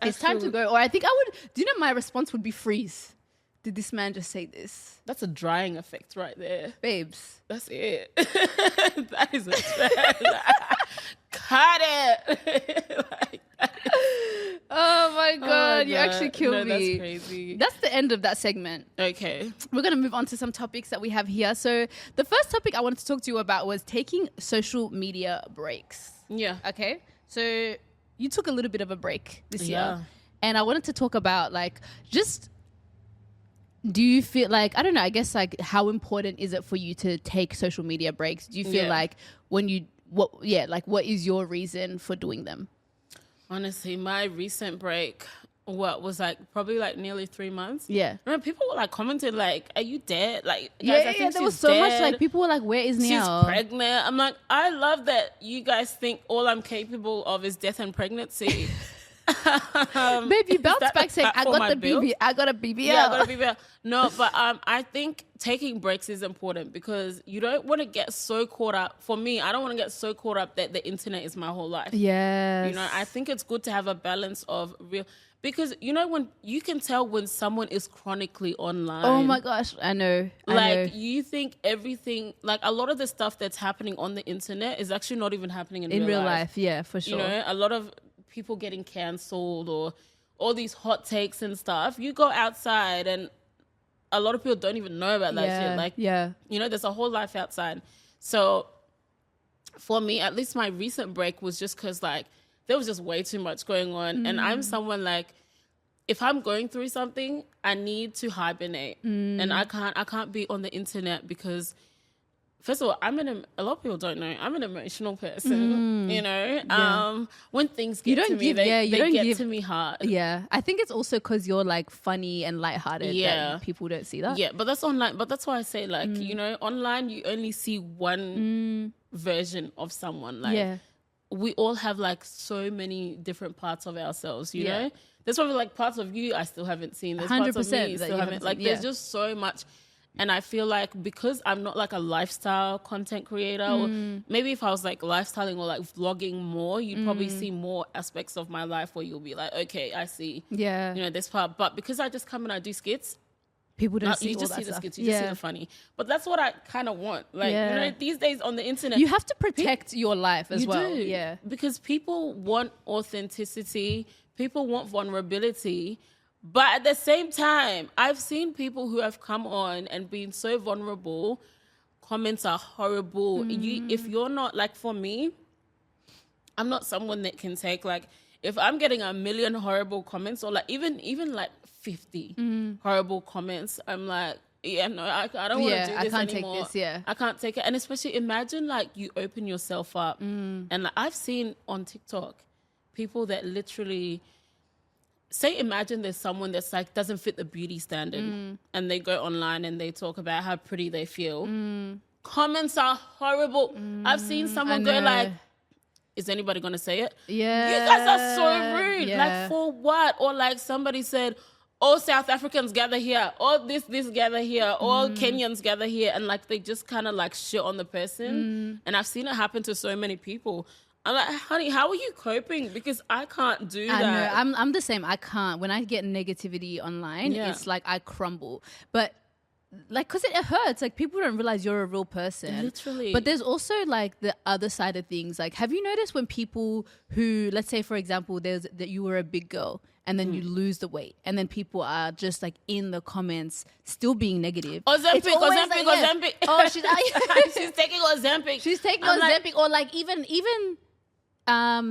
Speaker 2: It's time to go. Or I think I would, do you know my response would be freeze. Did this man just say this?
Speaker 1: That's a drying effect right there.
Speaker 2: Babes.
Speaker 1: That's it. That is a cut it.
Speaker 2: Oh my God, you actually killed me.
Speaker 1: That's crazy.
Speaker 2: That's the end of that segment.
Speaker 1: Okay.
Speaker 2: We're going to move on to some topics that we have here. So the first topic I wanted to talk to you about was taking social media breaks.
Speaker 1: Yeah.
Speaker 2: Okay. So you took a little bit of a break this year.
Speaker 1: Yeah.
Speaker 2: And I wanted to talk about, like, just, do you feel like, I don't know, I guess, like, how important is it for you to take social media breaks? Do you feel like what is your reason for doing them? Honestly,
Speaker 1: my recent break, was like probably like nearly 3 months.
Speaker 2: Yeah.
Speaker 1: I mean, people were like commenting like, "Are you dead?" Like,
Speaker 2: guys, I think there was so much like people were like, "Where is Niall?
Speaker 1: She's pregnant." I'm like, I love that you guys think all I'm capable of is death and pregnancy.
Speaker 2: Babe, you bounced back saying, I got a BBL.
Speaker 1: Yeah, I got a BBL. No, but I think taking breaks is important because you don't want to get so caught up. For me, I don't want to get so caught up that the internet is my whole life.
Speaker 2: Yes.
Speaker 1: You know, I think it's good to have a balance of real, because you know when you can tell when someone is chronically online.
Speaker 2: Oh my gosh, I know.
Speaker 1: You think everything, like a lot of the stuff that's happening on the internet is actually not even happening in real life.
Speaker 2: Yeah, for sure.
Speaker 1: You know, a lot of people getting cancelled or all these hot takes and stuff. You go outside and a lot of people don't even know about that shit. Like, you know, there's a whole life outside. So for me, at least my recent break was just because like there was just way too much going on. And I'm someone like, if I'm going through something, I need to hibernate. And I can't be on the internet because, first of all, a lot of people don't know, I'm an emotional person, you know? When things get to me, they get to me hard.
Speaker 2: Yeah. I think it's also because you're like funny and lighthearted that people don't see that.
Speaker 1: Yeah, but that's online. But that's why I say like, you know, online you only see one version of someone. Like we all have like so many different parts of ourselves, you know? There's probably like parts of you I still haven't seen. There's parts of me still haven't. Like there's just so much. And I feel like because I'm not like a lifestyle content creator, or maybe if I was like lifestyling or like vlogging more, you'd probably see more aspects of my life where you'll be like, okay, I see, you know, this part. But because I just come and I do skits,
Speaker 2: people don't see
Speaker 1: you
Speaker 2: all
Speaker 1: just
Speaker 2: that
Speaker 1: see the
Speaker 2: stuff.
Speaker 1: skits, you just see the funny. But that's what I kind of want. Like, you know, these days on the internet,
Speaker 2: you have to protect your life as well.
Speaker 1: Do.
Speaker 2: Yeah,
Speaker 1: because people want authenticity, people want vulnerability. But at the same time, I've seen people who have come on and been so vulnerable. Comments are horrible. If you're not, like for me, I'm not someone that can take like, if I'm getting 1 million horrible comments or like even like 50 horrible comments, I'm like, yeah, no, I don't want to do this
Speaker 2: I can't
Speaker 1: anymore.
Speaker 2: Take this,
Speaker 1: I can't take it. And especially imagine like you open yourself up. And like, I've seen on TikTok people that literally... Say, imagine there's someone that's like doesn't fit the beauty standard and they go online and they talk about how pretty they feel. Comments are horrible. I've seen someone go like, is anybody going to say it?
Speaker 2: Yeah.
Speaker 1: You guys are so rude. Like for what? Or like somebody said, all South Africans gather here. All this gather here. All Kenyans gather here. And like they just kind of like shit on the person. And I've seen it happen to so many people. I'm like, honey, how are you coping? Because I can't do that.
Speaker 2: I know. I'm the same. I can't. When I get negativity online, it's like I crumble. But like, because it hurts. Like, people don't realize you're a real person.
Speaker 1: Literally.
Speaker 2: But there's also like the other side of things. Like, have you noticed when people who, let's say, for example, that you were a big girl and then you lose the weight and then people are just like in the comments still being negative.
Speaker 1: Ozempic.
Speaker 2: Oh, she's
Speaker 1: taking Ozempic.
Speaker 2: She's taking Ozempic. Or like even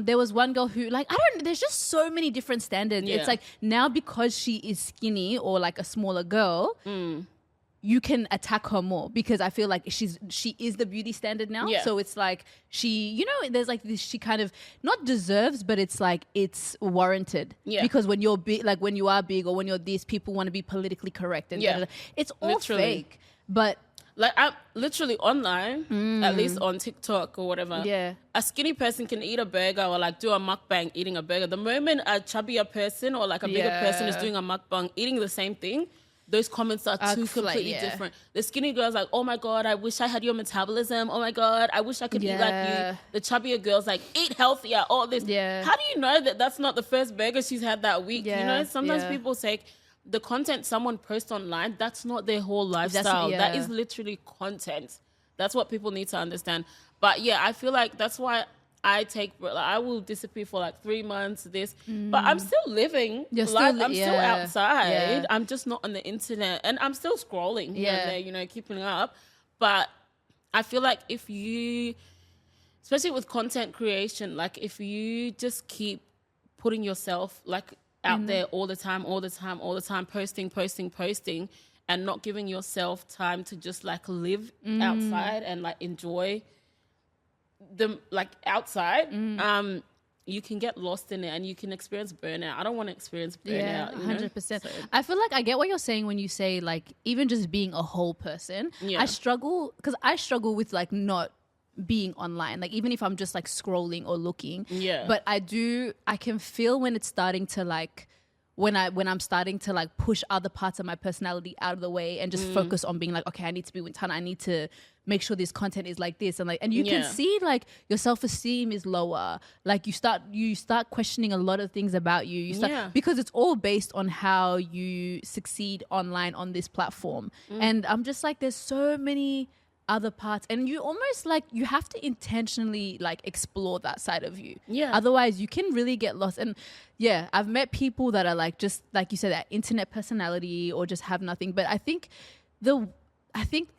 Speaker 2: there was one girl who like, there's just so many different standards. It's like now because she is skinny or like a smaller girl, you can attack her more because I feel like she is the beauty standard now.
Speaker 1: Yeah.
Speaker 2: So it's like there's like this, she kind of not deserves, but it's like it's warranted.
Speaker 1: Yeah.
Speaker 2: Because when you're big, like when you are big or when you're this, people want to be politically correct and it's all
Speaker 1: Literally.
Speaker 2: fake. But
Speaker 1: like I'm literally online, at least on TikTok or whatever.
Speaker 2: Yeah.
Speaker 1: A skinny person can eat a burger or like do a mukbang eating a burger. The moment a chubbier person or like a bigger person is doing a mukbang eating the same thing, those comments are two completely different. The skinny girl's like, oh my God, I wish I had your metabolism. Oh my God, I wish I could eat like you. The chubbier girl's like, eat healthier, all this.
Speaker 2: Yeah.
Speaker 1: How do you know that that's not the first burger she's had that week?
Speaker 2: Yeah.
Speaker 1: You know, sometimes people say the content someone posts online, that's not their whole lifestyle. That is literally content. That's what people need to understand. But yeah, I feel like that's why I will disappear for like 3 months, but I'm still living. I'm still outside. Yeah. I'm just not on the internet and I'm still scrolling here and there, you know, keeping up. But I feel like if you, especially with content creation, like if you just keep putting yourself like out there all the time, posting, and not giving yourself time to just like live outside and like enjoy the like outside, you can get lost in it and you can experience burnout. I don't want to experience burnout.
Speaker 2: 100%.
Speaker 1: So.
Speaker 2: I feel like I get what you're saying when you say like even just being a whole person. I struggle with like not being online, like even if I'm just like scrolling or looking. But I can feel when it's starting to like when I'm starting to like push other parts of my personality out of the way and just focus on being like, okay, I need to be with Tana. I need to make sure this content is like this. And like, and you can see like your self-esteem is lower. Like you start questioning a lot of things about you. Because it's all based on how you succeed online on this platform. And I'm just like, there's so many other parts and you almost like you have to intentionally like explore that side of you. Otherwise you can really get lost. And I've met people that are like just like you said, that internet personality or just have nothing. But I think the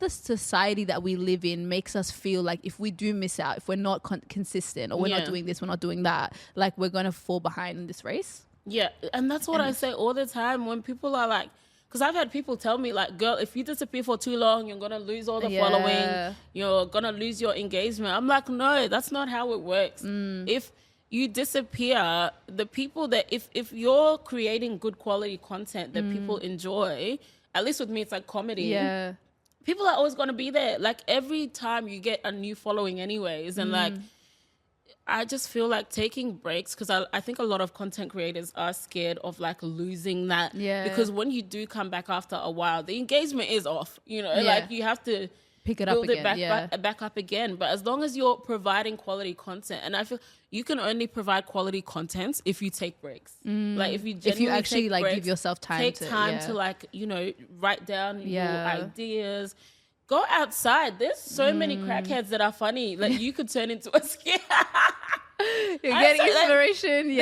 Speaker 2: society that we live in makes us feel like if we do miss out, if we're not consistent or we're not doing this, we're not doing that, like we're going to fall behind in this race.
Speaker 1: And that's what I say all the time when people are like, because I've had people tell me like, girl, if you disappear for too long, you're going to lose all the following. You're going to lose your engagement. I'm like, no, that's not how it works. If you disappear, the people that, if you're creating good quality content that people enjoy, at least with me, it's like comedy. People are always going to be there. Like every time you get a new following anyways. And like, I just feel like taking breaks, because I think a lot of content creators are scared of like losing that. Because when you do come back after a while, the engagement is off, you know, like you have to
Speaker 2: pick it up again,
Speaker 1: back up again. But as long as you're providing quality content, and I feel you can only provide quality content if you take breaks. Like if you
Speaker 2: actually like
Speaker 1: breaks,
Speaker 2: give yourself time
Speaker 1: to like, you know, write down your ideas. Go outside. There's so many crackheads that are funny. Like you could turn into a skit.
Speaker 2: You're getting inspiration.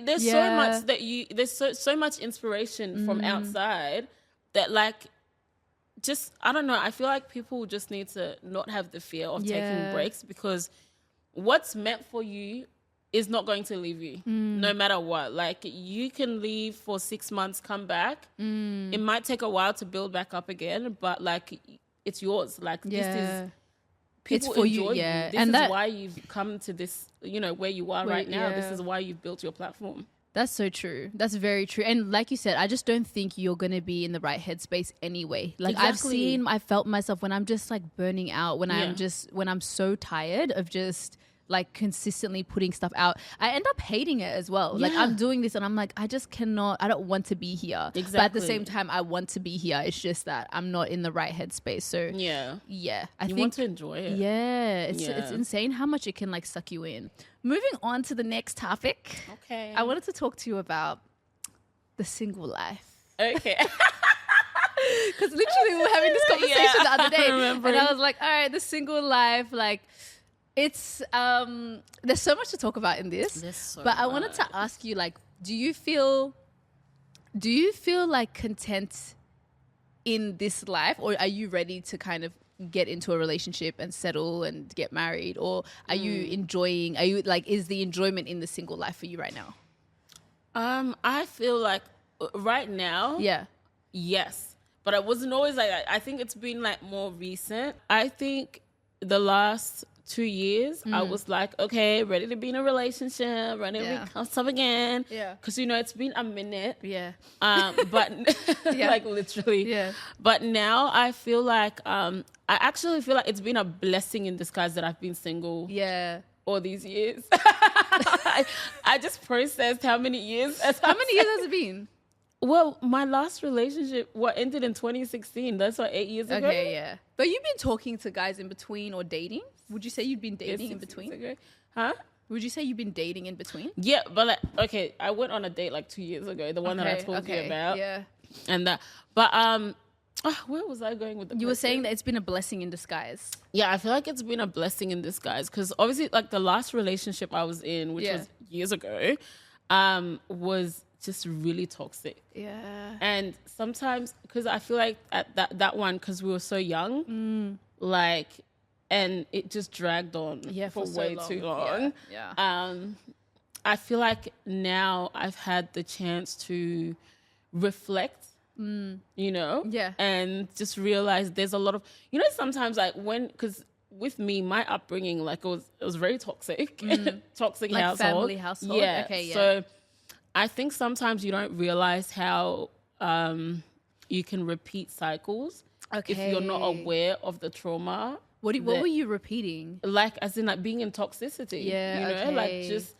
Speaker 1: There's so much that there's so much inspiration from outside that like, just, I don't know. I feel like people just need to not have the fear of taking breaks, because what's meant for you is not going to leave you no matter what. Like you can leave for 6 months, come back. It might take a while to build back up again, but like, it's yours. Like this is people
Speaker 2: it's for
Speaker 1: enjoy
Speaker 2: you.
Speaker 1: This is why you've come to this, you know, where you are right now. This is why you've built your platform.
Speaker 2: That's so true. That's very true. And like you said, I just don't think you're going to be in the right headspace anyway. Like I felt myself when I'm just like burning out, when I'm so tired of just like consistently putting stuff out, I end up hating it as well. Like I'm doing this and I'm like, I just cannot, I don't want to be here. But at the same time, I want to be here. It's just that I'm not in the right headspace. So I think
Speaker 1: want to enjoy it.
Speaker 2: It's insane how much it can like suck you in. Moving on to the next topic.
Speaker 1: Okay.
Speaker 2: I wanted to talk to you about the single life.
Speaker 1: Okay.
Speaker 2: Because literally we were having this conversation the other day. And I was like, all right, the single life, like, it's there's so much to talk about in this, but I wanted to ask you, like, do you feel like content in this life, or are you ready to kind of get into a relationship and settle and get married, or are you enjoying? Are you like, is the enjoyment in the single life for you right now?
Speaker 1: I feel like right now, yes. but I wasn't always like that. I think it's been like more recent. I think the last 2 years, I was like, okay, ready to be in a relationship, ready to become something again.
Speaker 2: Yeah.
Speaker 1: Because, you know, it's been a minute.
Speaker 2: Yeah.
Speaker 1: But like literally. Yeah. But now I feel like, I actually feel like it's been a blessing in disguise that I've been single.
Speaker 2: Yeah.
Speaker 1: All these years. I just processed how many years.
Speaker 2: How many years has it been?
Speaker 1: Well, my last relationship, ended in 2016. That's 8 years ago.
Speaker 2: Okay, yeah. But you've been talking to guys in between or dating? Would you say you've been dating in between?
Speaker 1: Huh?
Speaker 2: Would you say you've been dating in between?
Speaker 1: Yeah, but like, okay, I went on a date like 2 years ago, the one that I told you about.
Speaker 2: Yeah.
Speaker 1: And that, but where was I going with the
Speaker 2: You were saying that it's been a blessing in disguise.
Speaker 1: Yeah, I feel like it's been a blessing in disguise because obviously like the last relationship I was in, which was years ago, was just really toxic.
Speaker 2: Yeah.
Speaker 1: And sometimes, because I feel like at that one, because we were so young, like, and it just dragged on for way too long. Yeah. I feel like now I've had the chance to reflect, you know? Yeah. And just realize there's a lot of, you know, sometimes like because with me, my upbringing, like it was very toxic, toxic
Speaker 2: like
Speaker 1: household.
Speaker 2: Family household.
Speaker 1: Yeah.
Speaker 2: Okay, yeah.
Speaker 1: So I think sometimes you don't realize how you can repeat cycles if you're not aware of the trauma.
Speaker 2: What were you repeating?
Speaker 1: Like, as in, like, being in toxicity.
Speaker 2: Yeah,
Speaker 1: you know, like just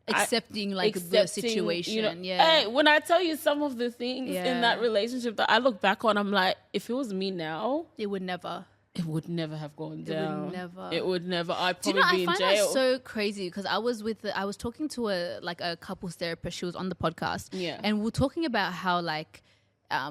Speaker 2: accepting the situation.
Speaker 1: You know,
Speaker 2: yeah.
Speaker 1: Hey, when I tell you some of the things in that relationship that I look back on, I'm like, if it was me now,
Speaker 2: it would never
Speaker 1: have gone down.
Speaker 2: It would never.
Speaker 1: I'd probably be in jail.
Speaker 2: I find that so crazy because I was talking to a couples therapist. She was on the podcast. Yeah. And we were talking about how like,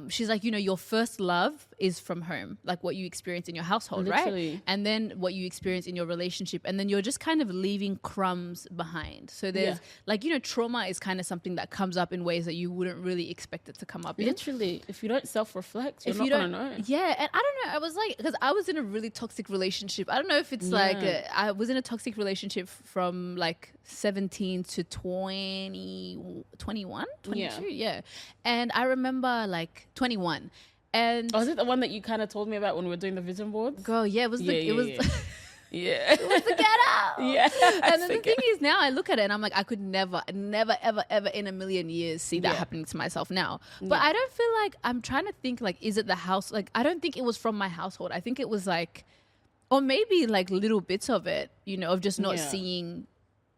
Speaker 2: she's like, you know, your first love is from home, like what you experience in your household,
Speaker 1: literally.
Speaker 2: Right? And then what you experience in your relationship. And then you're just kind of leaving crumbs behind. So there's like, you know, trauma is kind of something that comes up in ways that you wouldn't really expect it to come up
Speaker 1: literally. If you don't self-reflect, you're not going to know.
Speaker 2: Yeah. And I don't know. I was like, because I was in a really toxic relationship. I don't know if it's like, I was in a toxic relationship from like 17 to 20, 21, 22. Yeah. And I remember like 21. And
Speaker 1: was it the one that you kind of told me about when we were doing the vision boards?
Speaker 2: Girl, yeah, it was
Speaker 1: it was
Speaker 2: the ghetto.
Speaker 1: Yeah.
Speaker 2: And then the thing is now I look at it and I'm like, I could never, ever in a million years see that happening to myself now. But I don't feel like, I'm trying to think like, is it the house? Like, I don't think it was from my household. I think it was like, or maybe like little bits of it, you know, of just not seeing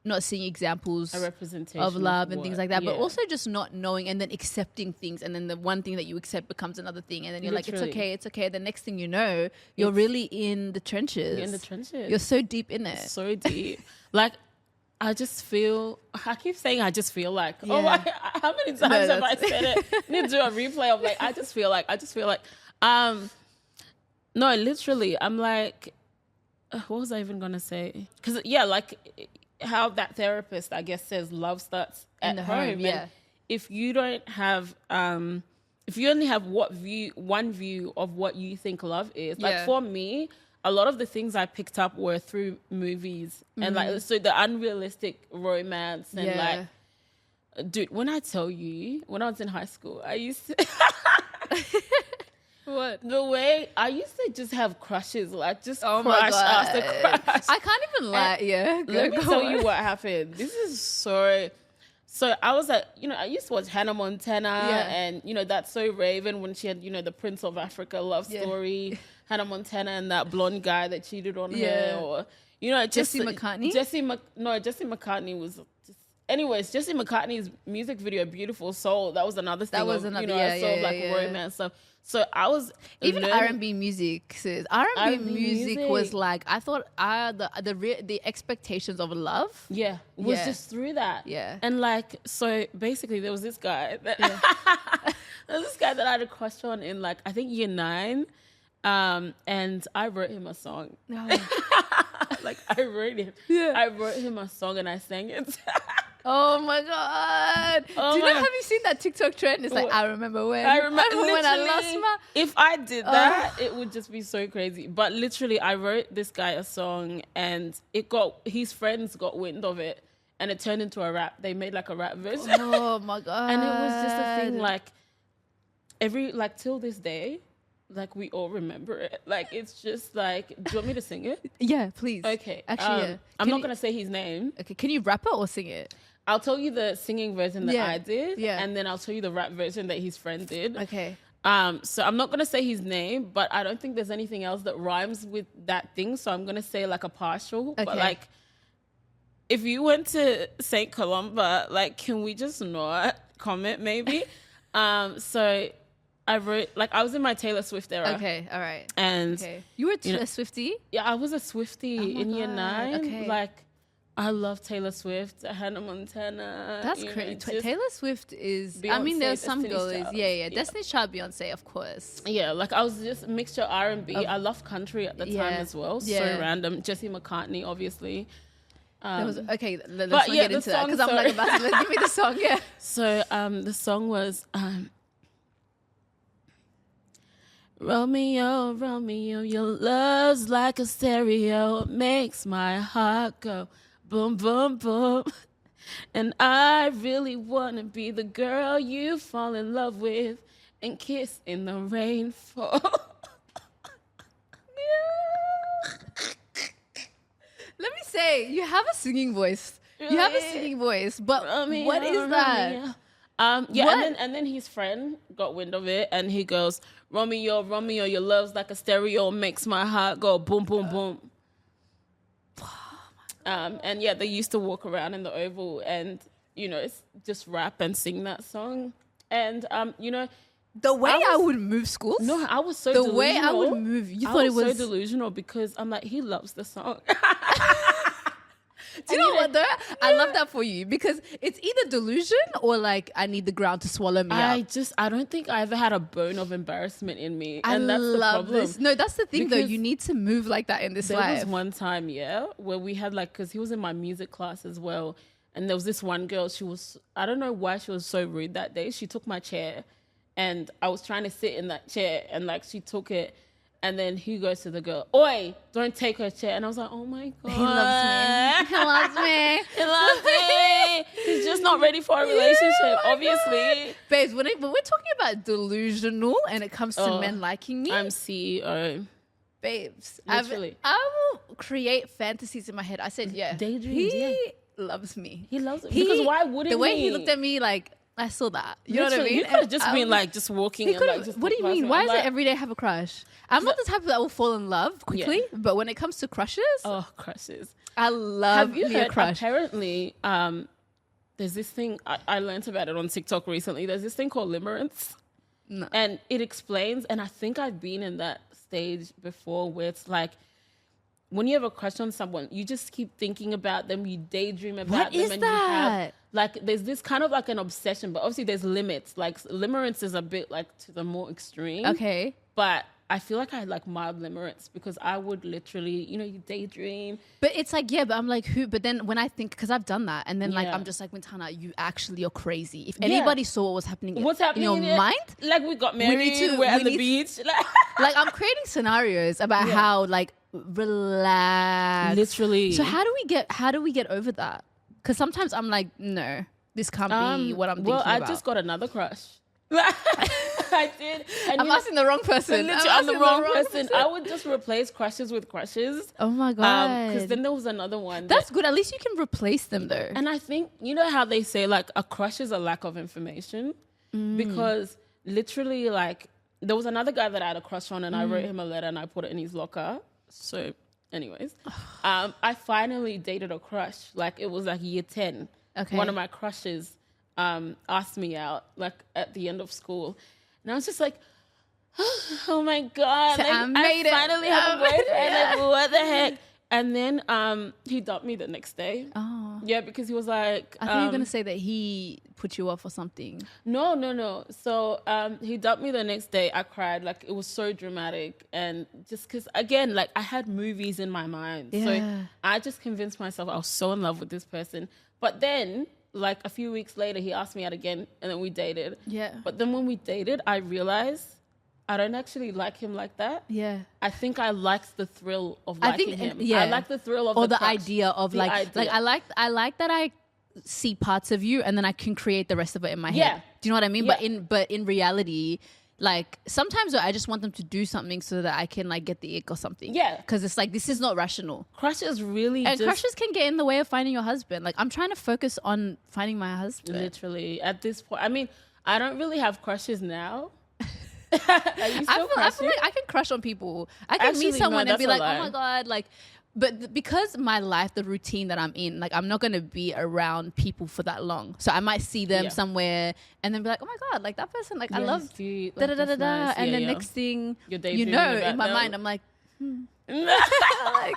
Speaker 2: examples of love and things like that, but also just not knowing and then accepting things, and then the one thing that you accept becomes another thing, and then you're literally like, it's okay. The next thing you know, you're really in the trenches.
Speaker 1: You're in the trenches.
Speaker 2: You're so deep in it.
Speaker 1: So deep. Like, I keep saying I just feel like, how many times have I said it? I need to do a replay of like, I just feel like. No, literally, I'm like, what was I even going to say? Because, like, how that therapist, I guess, says love starts at home. Yeah. And if you don't have, if you only have one view of what you think love is, like for me, a lot of the things I picked up were through movies and like, so the unrealistic romance and like, dude, when I tell you, when I was in high school, I used to...
Speaker 2: What?
Speaker 1: The way I used to just have crushes, like just
Speaker 2: crush
Speaker 1: after crush.
Speaker 2: I can't even lie.
Speaker 1: Let me tell you what happened. This is so I was like, you know, I used to watch Hannah Montana and, you know, That's So Raven when she had, you know, the Prince of Africa love story, Hannah Montana and that blonde guy that cheated on her, or, you know,
Speaker 2: Jesse McCartney?
Speaker 1: Jesse McCartney was just... Anyways, Jesse McCartney's music video, Beautiful Soul, that was another thing. That was another, you know, like romance stuff. So I was
Speaker 2: even R&B music. R&B music was like, I thought the expectations of love.
Speaker 1: Yeah, was just through that.
Speaker 2: Yeah,
Speaker 1: and like, so basically, there was this guy that there was this guy that I had a crush on in like, I think year 9, and I wrote him a song. Like I wrote him a song and I sang it.
Speaker 2: Oh my God. Have you seen that TikTok trend? It's like, I remember when I lost my...
Speaker 1: If I did that, it would just be so crazy. But literally, I wrote this guy a song and his friends got wind of it and it turned into a rap. They made like a rap version.
Speaker 2: Oh my God.
Speaker 1: And it was just a thing like, till this day, like we all remember it. Like it's just like, do you want me to sing it?
Speaker 2: Yeah, please.
Speaker 1: Okay.
Speaker 2: Actually, yeah.
Speaker 1: I'm not gonna say his name.
Speaker 2: Okay, can you rap it or sing it?
Speaker 1: I'll tell you the singing version that I did,
Speaker 2: and
Speaker 1: then I'll tell you the rap version that his friend did.
Speaker 2: Okay.
Speaker 1: So I'm not gonna say his name, but I don't think there's anything else that rhymes with that thing. So I'm gonna say like a partial.
Speaker 2: Okay.
Speaker 1: But like, if you went to St. Columba, like, can we just not comment maybe? So I wrote, like, I was in my Taylor Swift era.
Speaker 2: Okay, all right.
Speaker 1: And
Speaker 2: you were a Swiftie?
Speaker 1: Yeah, I was a Swiftie in year 9.
Speaker 2: Okay.
Speaker 1: Like, I love Taylor Swift, Hannah Montana.
Speaker 2: That's crazy. Taylor Swift is,
Speaker 1: Beyonce,
Speaker 2: I mean, there's some
Speaker 1: Destiny's
Speaker 2: girls.
Speaker 1: Child.
Speaker 2: Yeah. Destiny's Child, Beyonce, of course.
Speaker 1: Yeah, like I was just mixture R&B. I love country at the time as well. So random. Jesse McCartney, obviously.
Speaker 2: Let's not get into that because I'm like about to give me the song. Yeah.
Speaker 1: So the song was Romeo, Romeo, your love's like a stereo, it makes my heart go boom, boom, boom. And I really want to be the girl you fall in love with and kiss in the rainfall.
Speaker 2: Let me say, you have a singing voice. You have a singing voice, but Romeo, what is that?
Speaker 1: And then his friend got wind of it, and he goes, Romeo, Romeo, your love's like a stereo, makes my heart go boom, boom, boom. And yeah, they used to walk around in the Oval and, you know, just rap and sing that song. And, you know,
Speaker 2: the way I would move schools.
Speaker 1: No, I was so delusional. The way
Speaker 2: I would move, you thought it was
Speaker 1: so delusional because I'm like, he loves the song.
Speaker 2: Do you know what though? I love that for you because it's either delusion or like I need the ground to swallow me up.
Speaker 1: I don't think I ever had a bone of embarrassment in me.
Speaker 2: And that's the problem. This. No, that's the thing though. You need to move like that in this life.
Speaker 1: There was one time, where we had like, because he was in my music class as well. And there was this one girl, I don't know why she was so rude that day. She took my chair and I was trying to sit in that chair and like she took it. And then he goes to the girl, oi, don't take her chair. And I was like, oh my God.
Speaker 2: He loves me. He loves me.
Speaker 1: He loves me. He's just not ready for a relationship, obviously.
Speaker 2: God. Babes, when we're talking about delusional and it comes to men liking me.
Speaker 1: I'm CEO.
Speaker 2: Babes.
Speaker 1: Literally.
Speaker 2: I will create fantasies in my head. I said,
Speaker 1: Daydreams,
Speaker 2: he loves me.
Speaker 1: He loves me. Because why wouldn't he?
Speaker 2: The way he looked at me, like, I saw that. You know what I mean?
Speaker 1: You could have just been like just walking and like just.
Speaker 2: What do you mean? Why is it every day have a crush? I'm not the type that will fall in love quickly, but when it comes to crushes,
Speaker 1: crushes.
Speaker 2: I love
Speaker 1: have you
Speaker 2: me a
Speaker 1: heard,
Speaker 2: crush.
Speaker 1: Apparently, there's this thing I learned about it on TikTok recently. There's this thing called limerence, and it explains. And I think I've been in that stage before, where it's like, when you have a crush on someone, you just keep thinking about them, you daydream about them.
Speaker 2: What is that?
Speaker 1: Like, there's this kind of like an obsession, but obviously there's limits. Like, limerence is a bit like to the more extreme.
Speaker 2: Okay.
Speaker 1: But I feel like I had like mild limerence because I would literally, you know, you daydream.
Speaker 2: But it's like, but I'm like, who? But then when I think, because I've done that, and then like, I'm just like, Mintana, you actually are crazy. If anybody saw what was happening, in your mind,
Speaker 1: like we got married, we're at the beach.
Speaker 2: Like I'm creating scenarios about how like relax.
Speaker 1: Literally.
Speaker 2: So how do we get over that? Because sometimes I'm like, no, this can't be what I'm thinking about.
Speaker 1: Well, I just got another crush. I did. And
Speaker 2: I'm asking the wrong person.
Speaker 1: I'm the wrong person. I would just replace crushes with crushes.
Speaker 2: Oh my God.
Speaker 1: Because then there was another one.
Speaker 2: That's good. At least you can replace them though.
Speaker 1: And I think, you know how they say like a crush is a lack of information? Because literally like there was another guy that I had a crush on and I wrote him a letter and I put it in his locker. So anyways, I finally dated a crush. Like it was like year 10.
Speaker 2: Okay.
Speaker 1: One of my crushes asked me out like at the end of school. And I was just like, oh my God.
Speaker 2: So
Speaker 1: like, I finally have a boyfriend. Like, what the heck? And then he dumped me the next day.
Speaker 2: Oh.
Speaker 1: Yeah, because he was like...
Speaker 2: I thought you were going to say that he put you off or something.
Speaker 1: No. So he dumped me the next day. I cried. Like, it was so dramatic. And just because, again, like, I had movies in my mind.
Speaker 2: Yeah.
Speaker 1: So I just convinced myself I was so in love with this person. But then, like, a few weeks later, he asked me out again. And then we dated.
Speaker 2: Yeah.
Speaker 1: But then when we dated, I realized... I don't actually like him like that.
Speaker 2: Yeah.
Speaker 1: I think I liked the thrill of liking him.
Speaker 2: Yeah.
Speaker 1: I like the thrill of
Speaker 2: or the
Speaker 1: crush.
Speaker 2: idea of like I like that I see parts of you and then I can create the rest of it in my head. Do you know what I mean?
Speaker 1: Yeah.
Speaker 2: But in reality, Like sometimes I just want them to do something so that I can like get the ick or something.
Speaker 1: Yeah.
Speaker 2: Because it's like, this is not rational.
Speaker 1: Crushes really
Speaker 2: And crushes can get in the way of finding your husband. Like I'm trying to focus on finding my husband.
Speaker 1: Literally at this point. I mean, I don't really have crushes now.
Speaker 2: I feel like I can crush on people. I can meet someone and be like, oh my God, like, but because my life, the routine that I'm in, like I'm not going to be around people for that long. So I might see them somewhere and then be like, oh my God, like that person, like I love da da da da da. And then next thing you know, in my mind, I'm like, like,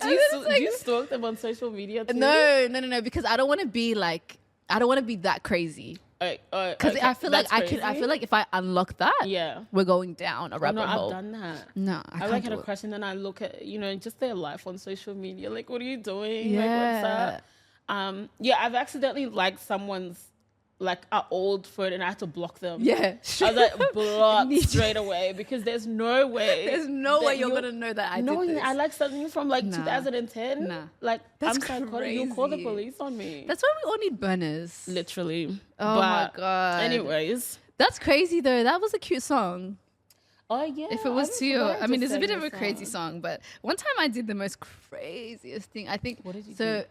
Speaker 1: do you stalk them on social media too?
Speaker 2: No, because I don't want to be that crazy. Because I feel like I feel like if I unlock that, we're going down a rabbit hole.
Speaker 1: I've done that.
Speaker 2: No,
Speaker 1: I like had a crush and then I look at just their life on social media. Like, what are you doing?
Speaker 2: Yeah.
Speaker 1: Like, what's up? I've accidentally liked someone's like an old photo and I had to block them.
Speaker 2: Yeah,
Speaker 1: I was like block straight away because there's no way
Speaker 2: you're gonna know that I did this.
Speaker 1: I like something from like 2010.
Speaker 2: Nah.
Speaker 1: Like
Speaker 2: that's
Speaker 1: I'm psychotic. You'll call the police on me.
Speaker 2: That's why we all need burners.
Speaker 1: Literally.
Speaker 2: Oh my God.
Speaker 1: Anyways,
Speaker 2: that's crazy though. That was a cute song.
Speaker 1: Oh yeah.
Speaker 2: If it was too, I mean, it's a bit of a crazy song, but one time I did the most craziest thing. I think.
Speaker 1: What did you do?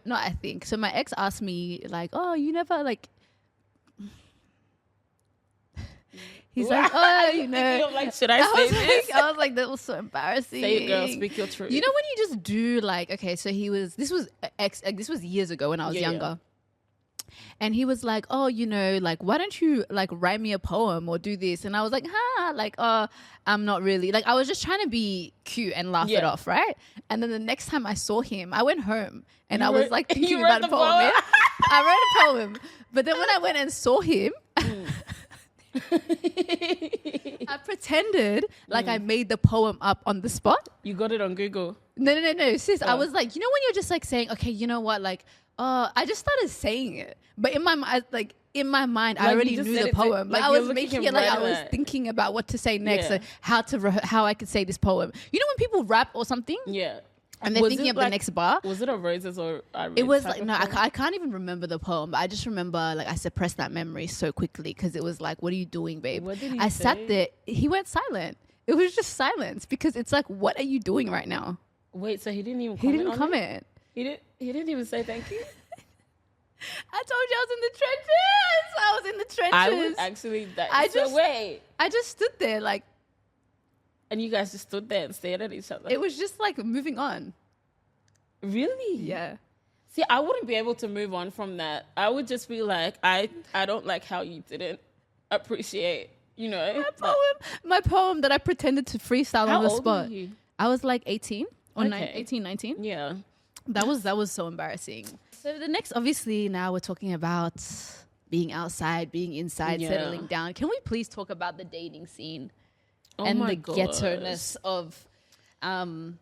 Speaker 2: So my ex asked me like, "Oh, you never like." He's like, oh,
Speaker 1: like, should I say this?
Speaker 2: I was like, that was so embarrassing.
Speaker 1: Say it, girl. Speak your truth.
Speaker 2: You know when you just do like, okay, so this was years ago when I was younger. And he was like, oh, like, why don't you like write me a poem or do this? And I was like, like, I'm not really. Like, I was just trying to be cute and laugh it off, right? And then the next time I saw him, I went home and I was like thinking about a poem. Yeah? I wrote a poem. But then when I went and saw him, I pretended like I made the poem up on the spot.
Speaker 1: You got it on Google?
Speaker 2: No, sis. I was like, when you're just like saying, okay, you know what, like, I just started saying it, but in my mind, like, I already knew the poem, but I was making it like I was thinking about what to say next, like how I could say this poem. You know when people rap or something?
Speaker 1: Yeah.
Speaker 2: And they're thinking of the next bar.
Speaker 1: Was it a roses or
Speaker 2: it was like, no, I can't even remember the poem, but I just remember like I suppressed that memory so quickly because it was like, what are you doing, babe?
Speaker 1: What did he
Speaker 2: say?
Speaker 1: Sat
Speaker 2: there. He went silent. It was just silence because it's like, what are you doing right now?
Speaker 1: Wait, so he didn't even comment?
Speaker 2: He didn't comment.
Speaker 1: He didn't even say thank you?
Speaker 2: I told you I was in the trenches.
Speaker 1: I was actually wait.
Speaker 2: I just stood there like.
Speaker 1: And you guys just stood there and stared at each other?
Speaker 2: It was just like moving on.
Speaker 1: Really?
Speaker 2: Yeah.
Speaker 1: See, I wouldn't be able to move on from that. I would just be like, I don't like how you didn't appreciate,
Speaker 2: my poem that I pretended to freestyle on the spot.
Speaker 1: Were you?
Speaker 2: I was like 18 or 18, 19.
Speaker 1: Yeah.
Speaker 2: That was so embarrassing. So the next, obviously, now we're talking about being outside, being inside, settling down. Can we please talk about the dating scene and the ghetto-ness of the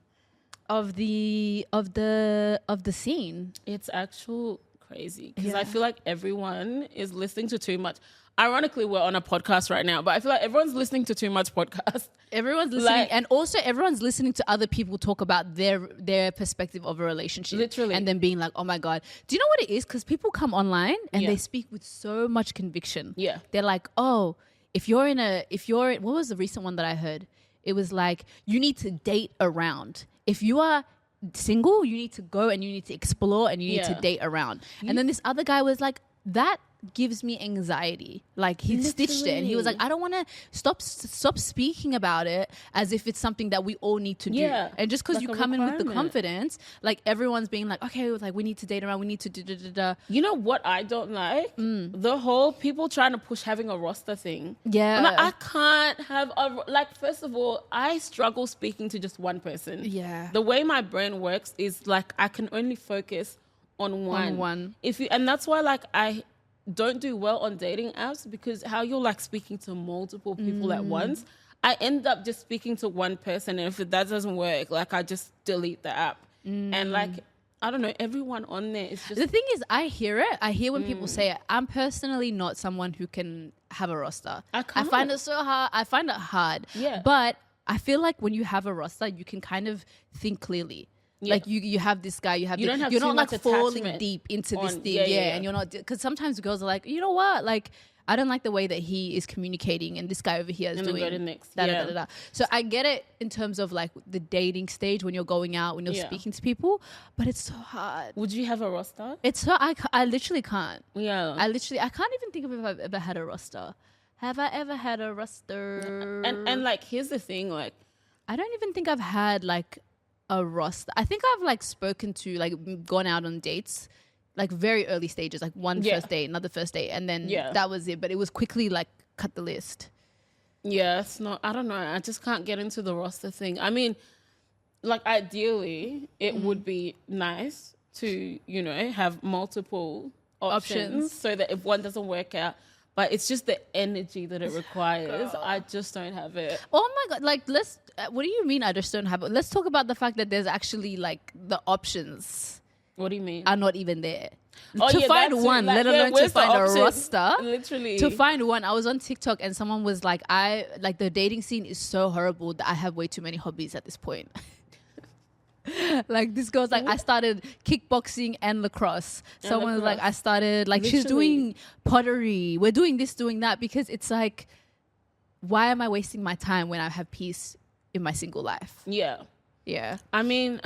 Speaker 2: scene?
Speaker 1: It's actual crazy because I feel like everyone is listening to too much. Ironically, we're on a podcast right now, but I feel like everyone's listening to too much podcast.
Speaker 2: Everyone's listening, and also everyone's listening to other people talk about their perspective of a relationship.
Speaker 1: Literally.
Speaker 2: And then being like, oh my God. Do you know what it is? Because people come online and they speak with so much conviction.
Speaker 1: Yeah.
Speaker 2: They're like, oh, if you're what was the recent one that I heard? It was like, you need to date around. If you are single, you need to go and you need to explore and you need to date around. And then this other guy was like, that gives me anxiety. Like he stitched it and he was like, I don't want to stop speaking about it as if it's something that we all need to do. And just because like you come in with the confidence, like everyone's being like, okay, like we need to date around, we need to do.
Speaker 1: You know what I don't like? The whole people trying to push having a roster thing.
Speaker 2: Yeah.
Speaker 1: I'm like, I can't have first of all, I struggle speaking to just one person.
Speaker 2: Yeah.
Speaker 1: The way my brain works is like I can only focus on one. And that's why like I don't do well on dating apps because how you're like speaking to multiple people at once. I end up just speaking to one person, and if that doesn't work, like I just delete the app. And like I don't know, everyone on there is just.
Speaker 2: The thing is, I hear it. I hear when people say it. I'm personally not someone who can have a roster. I find it so hard. I find it hard.
Speaker 1: Yeah.
Speaker 2: But I feel like when you have a roster, you can kind of think clearly. Yeah. Like you have this guy, you're not like falling deep into this thing, and you're not, because sometimes girls are like, you know what, like I don't like the way that he is communicating and this guy over here is
Speaker 1: and
Speaker 2: doing
Speaker 1: then go to next.
Speaker 2: da. So I get it in terms of like the dating stage when you're going out, when you're speaking to people, but it's so hard.
Speaker 1: Would you have a roster?
Speaker 2: It's so, I literally can't.
Speaker 1: Yeah.
Speaker 2: I can't even think of if I've ever had a roster. Have I ever had a roster?
Speaker 1: And like, here's the thing, like,
Speaker 2: I don't even think I've had like a roster. I think I've like spoken to, like gone out on dates, like very early stages, like one first date, another first date, and then that was it. But it was quickly like cut the list.
Speaker 1: Yeah, it's not, I don't know. I just can't get into the roster thing. I mean, like ideally it would be nice to, you know, have multiple options so that if one doesn't work out, but it's just the energy that it requires. I just don't have it.
Speaker 2: Oh my God. Like, what do you mean I just don't have it? Let's talk about the fact that there's actually like the options.
Speaker 1: What do you mean?
Speaker 2: Are not even there.
Speaker 1: Oh,
Speaker 2: to find one, like, let alone to find a roster.
Speaker 1: Literally.
Speaker 2: To find one. I was on TikTok and someone was like, the dating scene is so horrible that I have way too many hobbies at this point. Like this girl's like, I started kickboxing and lacrosse. Someone was like, I started like, she's doing pottery. We're doing this, doing that, because it's like, why am I wasting my time when I have peace in my single life?
Speaker 1: Yeah.
Speaker 2: Yeah.
Speaker 1: I mean,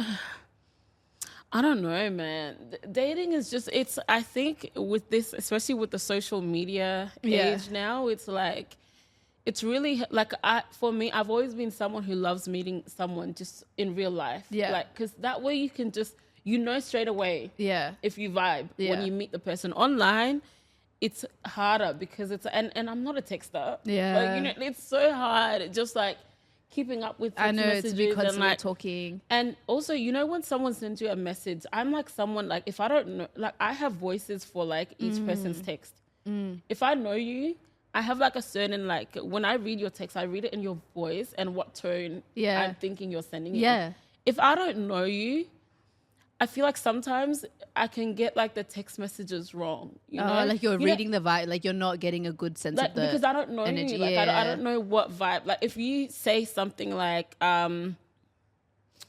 Speaker 1: I don't know, man. Dating is just, I think with this, especially with the social media age now, it's like, it's really like, for me, I've always been someone who loves meeting someone just in real life. Yeah. Like, because that way you can just, you know, straight away. Yeah. If you vibe when you meet the person online, it's harder because it's, and I'm not a texter. Yeah. Like, you know, it's so hard. Just like keeping up with text messages.
Speaker 2: It's because we're talking.
Speaker 1: And also, you know, when someone sends you a message, I'm like someone, like, if I don't know, like, I have voices for like each person's text. If I know you, I have like a certain, like, when I read your text, I read it in your voice and what tone I'm thinking you're sending it. Yeah. If I don't know you, I feel like sometimes I can get like the text messages wrong. You know?
Speaker 2: Like you're reading the vibe, like you're not getting a good sense of the
Speaker 1: because I don't know energy. You. Like I don't know what vibe. Like if you say something like,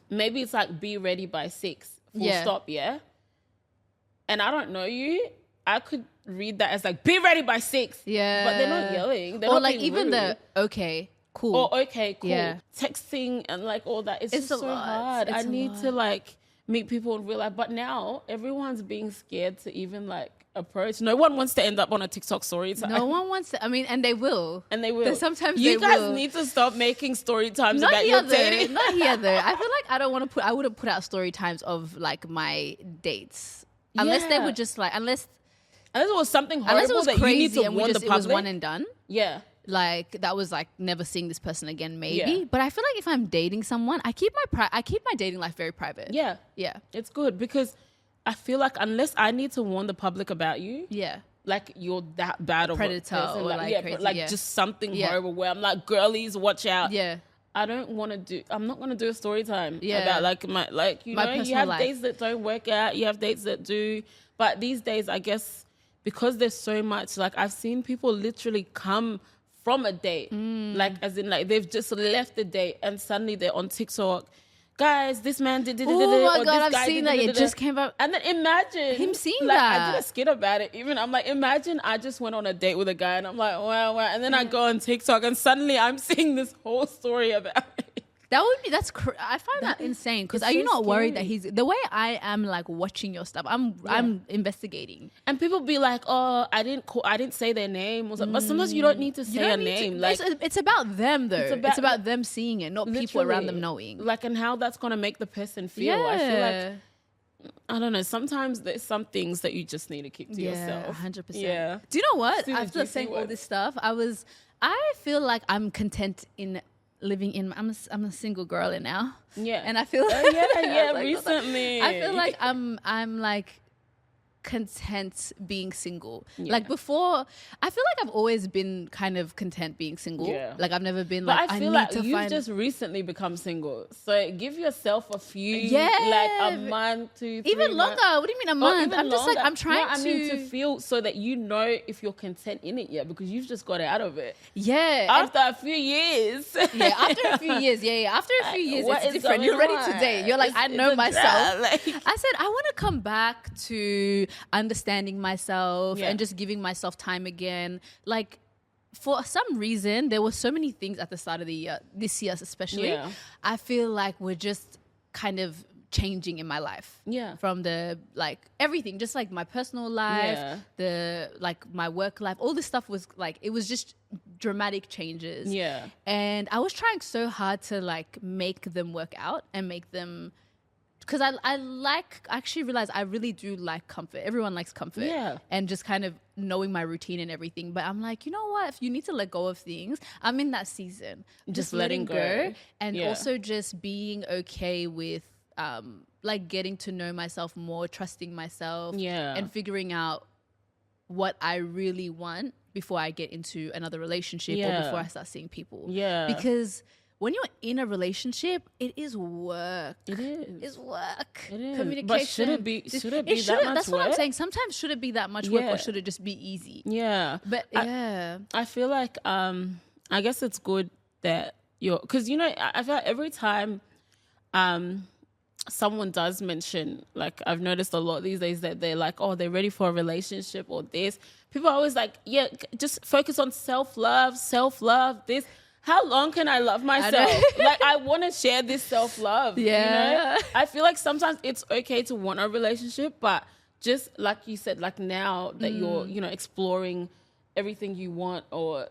Speaker 1: maybe it's like be ready by 6, full stop, and I don't know you, I could read that as like be ready by 6. Yeah. But they're not yelling. They're not like even rude.
Speaker 2: The okay, cool.
Speaker 1: Or okay, cool. Yeah. Texting and like all that. It's just so hard. I need to like meet people in real life. But now everyone's being scared to even like approach. No one wants to end up on a TikTok story time.
Speaker 2: No one wants to. I mean, and they will.
Speaker 1: And they will.
Speaker 2: Sometimes
Speaker 1: you guys need to stop making story times about your dating.
Speaker 2: Not here though. I feel like I wouldn't put out story times of like my dates. Unless they were just like, unless
Speaker 1: it was something horrible, unless it was that crazy you need to warn the public.
Speaker 2: It was one and done.
Speaker 1: Yeah.
Speaker 2: Like that was like never seeing this person again, maybe. Yeah. But I feel like if I'm dating someone, I keep my dating life very private. Yeah. Yeah.
Speaker 1: It's good because I feel like unless I need to warn the public about you. Yeah. Like you're that bad of
Speaker 2: predator
Speaker 1: a person.
Speaker 2: Or like crazy,
Speaker 1: just something horrible where I'm like, girlies, watch out. Yeah. I'm not going to do a story time about like you have life. Dates that don't work out. You have dates that do. But these days, I guess, because there's so much, like I've seen people literally come from a date, like as in like they've just left the date and suddenly they're on TikTok. Guys, this man did.
Speaker 2: Oh my God, I've seen that. It just came out.
Speaker 1: And then imagine
Speaker 2: him seeing that.
Speaker 1: I did a skit about it. Even I'm like, imagine I just went on a date with a guy and I'm like, wow. And then I go on TikTok and suddenly I'm seeing this whole story about it.
Speaker 2: I find that insane because are you not worried that he's the way I am like watching your stuff? I'm investigating,
Speaker 1: and people be like, "Oh, I didn't say their name," or something. But sometimes you don't need to say a name. Like
Speaker 2: it's about them though. It's about them seeing it, not people around them knowing.
Speaker 1: Like and how that's gonna make the person feel. Yeah. I feel like I don't know. Sometimes there's some things that you just need to keep to yourself.
Speaker 2: 100%. Yeah. Do you know what? After saying all this stuff, I feel like I'm content in living in. I'm a single girl now. Yeah. And I feel like
Speaker 1: recently.
Speaker 2: I feel like I'm like content being single. Like before, I feel like I've always been kind of content being single. Yeah. Like I've never been like,
Speaker 1: I feel like you've just recently become single. So give yourself a few, like a month, 2, 3
Speaker 2: even longer. What do you mean a month? I'm just like, I'm trying
Speaker 1: to feel so that you know if you're content in it yet because you've just got out of it.
Speaker 2: Yeah.
Speaker 1: After a few years.
Speaker 2: After a few years. After a few years, it's different. You're ready to date. You're like, I know myself. I said, I want to come back to understanding myself and just giving myself time again. Like, for some reason, there were so many things at the start of the year, this year especially, I feel like we're just kind of changing in my life. Yeah. From the, like, everything, just like my personal life, the, like, my work life, all this stuff was like, it was just dramatic changes. Yeah. And I was trying so hard to, like, make them work out and make them, because I actually realized I really do like comfort. Everyone likes comfort. Yeah. And just kind of knowing my routine and everything. But I'm like, you know what? If you need to let go of things, I'm in that season. Just letting go. And also just being okay with, like, getting to know myself more, trusting myself. Yeah. And figuring out what I really want before I get into another relationship or before I start seeing people. Yeah. Because when you're in a relationship, it is work. It is. It's work. It is. Communication. But should it be that much work? That's what I'm saying. Sometimes should it be that much work or should it just be easy? Yeah. But
Speaker 1: I feel like, I guess it's good that because, you know, I feel like every time someone does mention, like, I've noticed a lot these days that they're like, oh, they're ready for a relationship or this. People are always like, yeah, just focus on self-love, this. How long can I love myself? Like, I want to share this self-love. Yeah. You know? I feel like sometimes it's okay to want a relationship, but just like you said, like, now that you're, you know, exploring everything you want or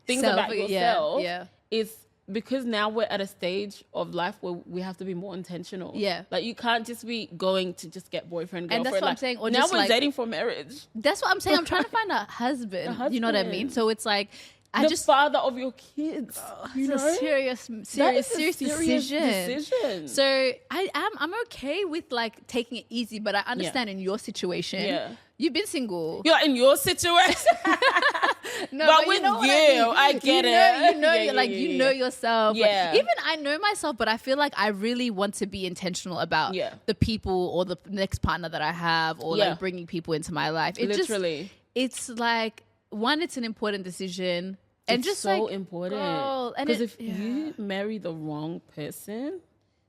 Speaker 1: things about yourself, it's because now we're at a stage of life where we have to be more intentional. Yeah. Like, you can't just be going to just get boyfriend, girlfriend. And that's what I'm saying. Or now we're dating for marriage.
Speaker 2: That's what I'm saying. I'm trying to find a husband. You know what I mean? So it's like,
Speaker 1: the father of your kids.
Speaker 2: You know? It's a serious decision. So I'm okay with, like, taking it easy, but I understand in your situation. Yeah. You've been single.
Speaker 1: You're in your situation.
Speaker 2: No,
Speaker 1: but with I get it.
Speaker 2: You know yourself. Yeah. Like, even I know myself, but I feel like I really want to be intentional about the people or the next partner that I have, or like bringing people into my life. It's like, one, it's an important decision. And
Speaker 1: it's
Speaker 2: just
Speaker 1: so like, important. Because if you marry the wrong person,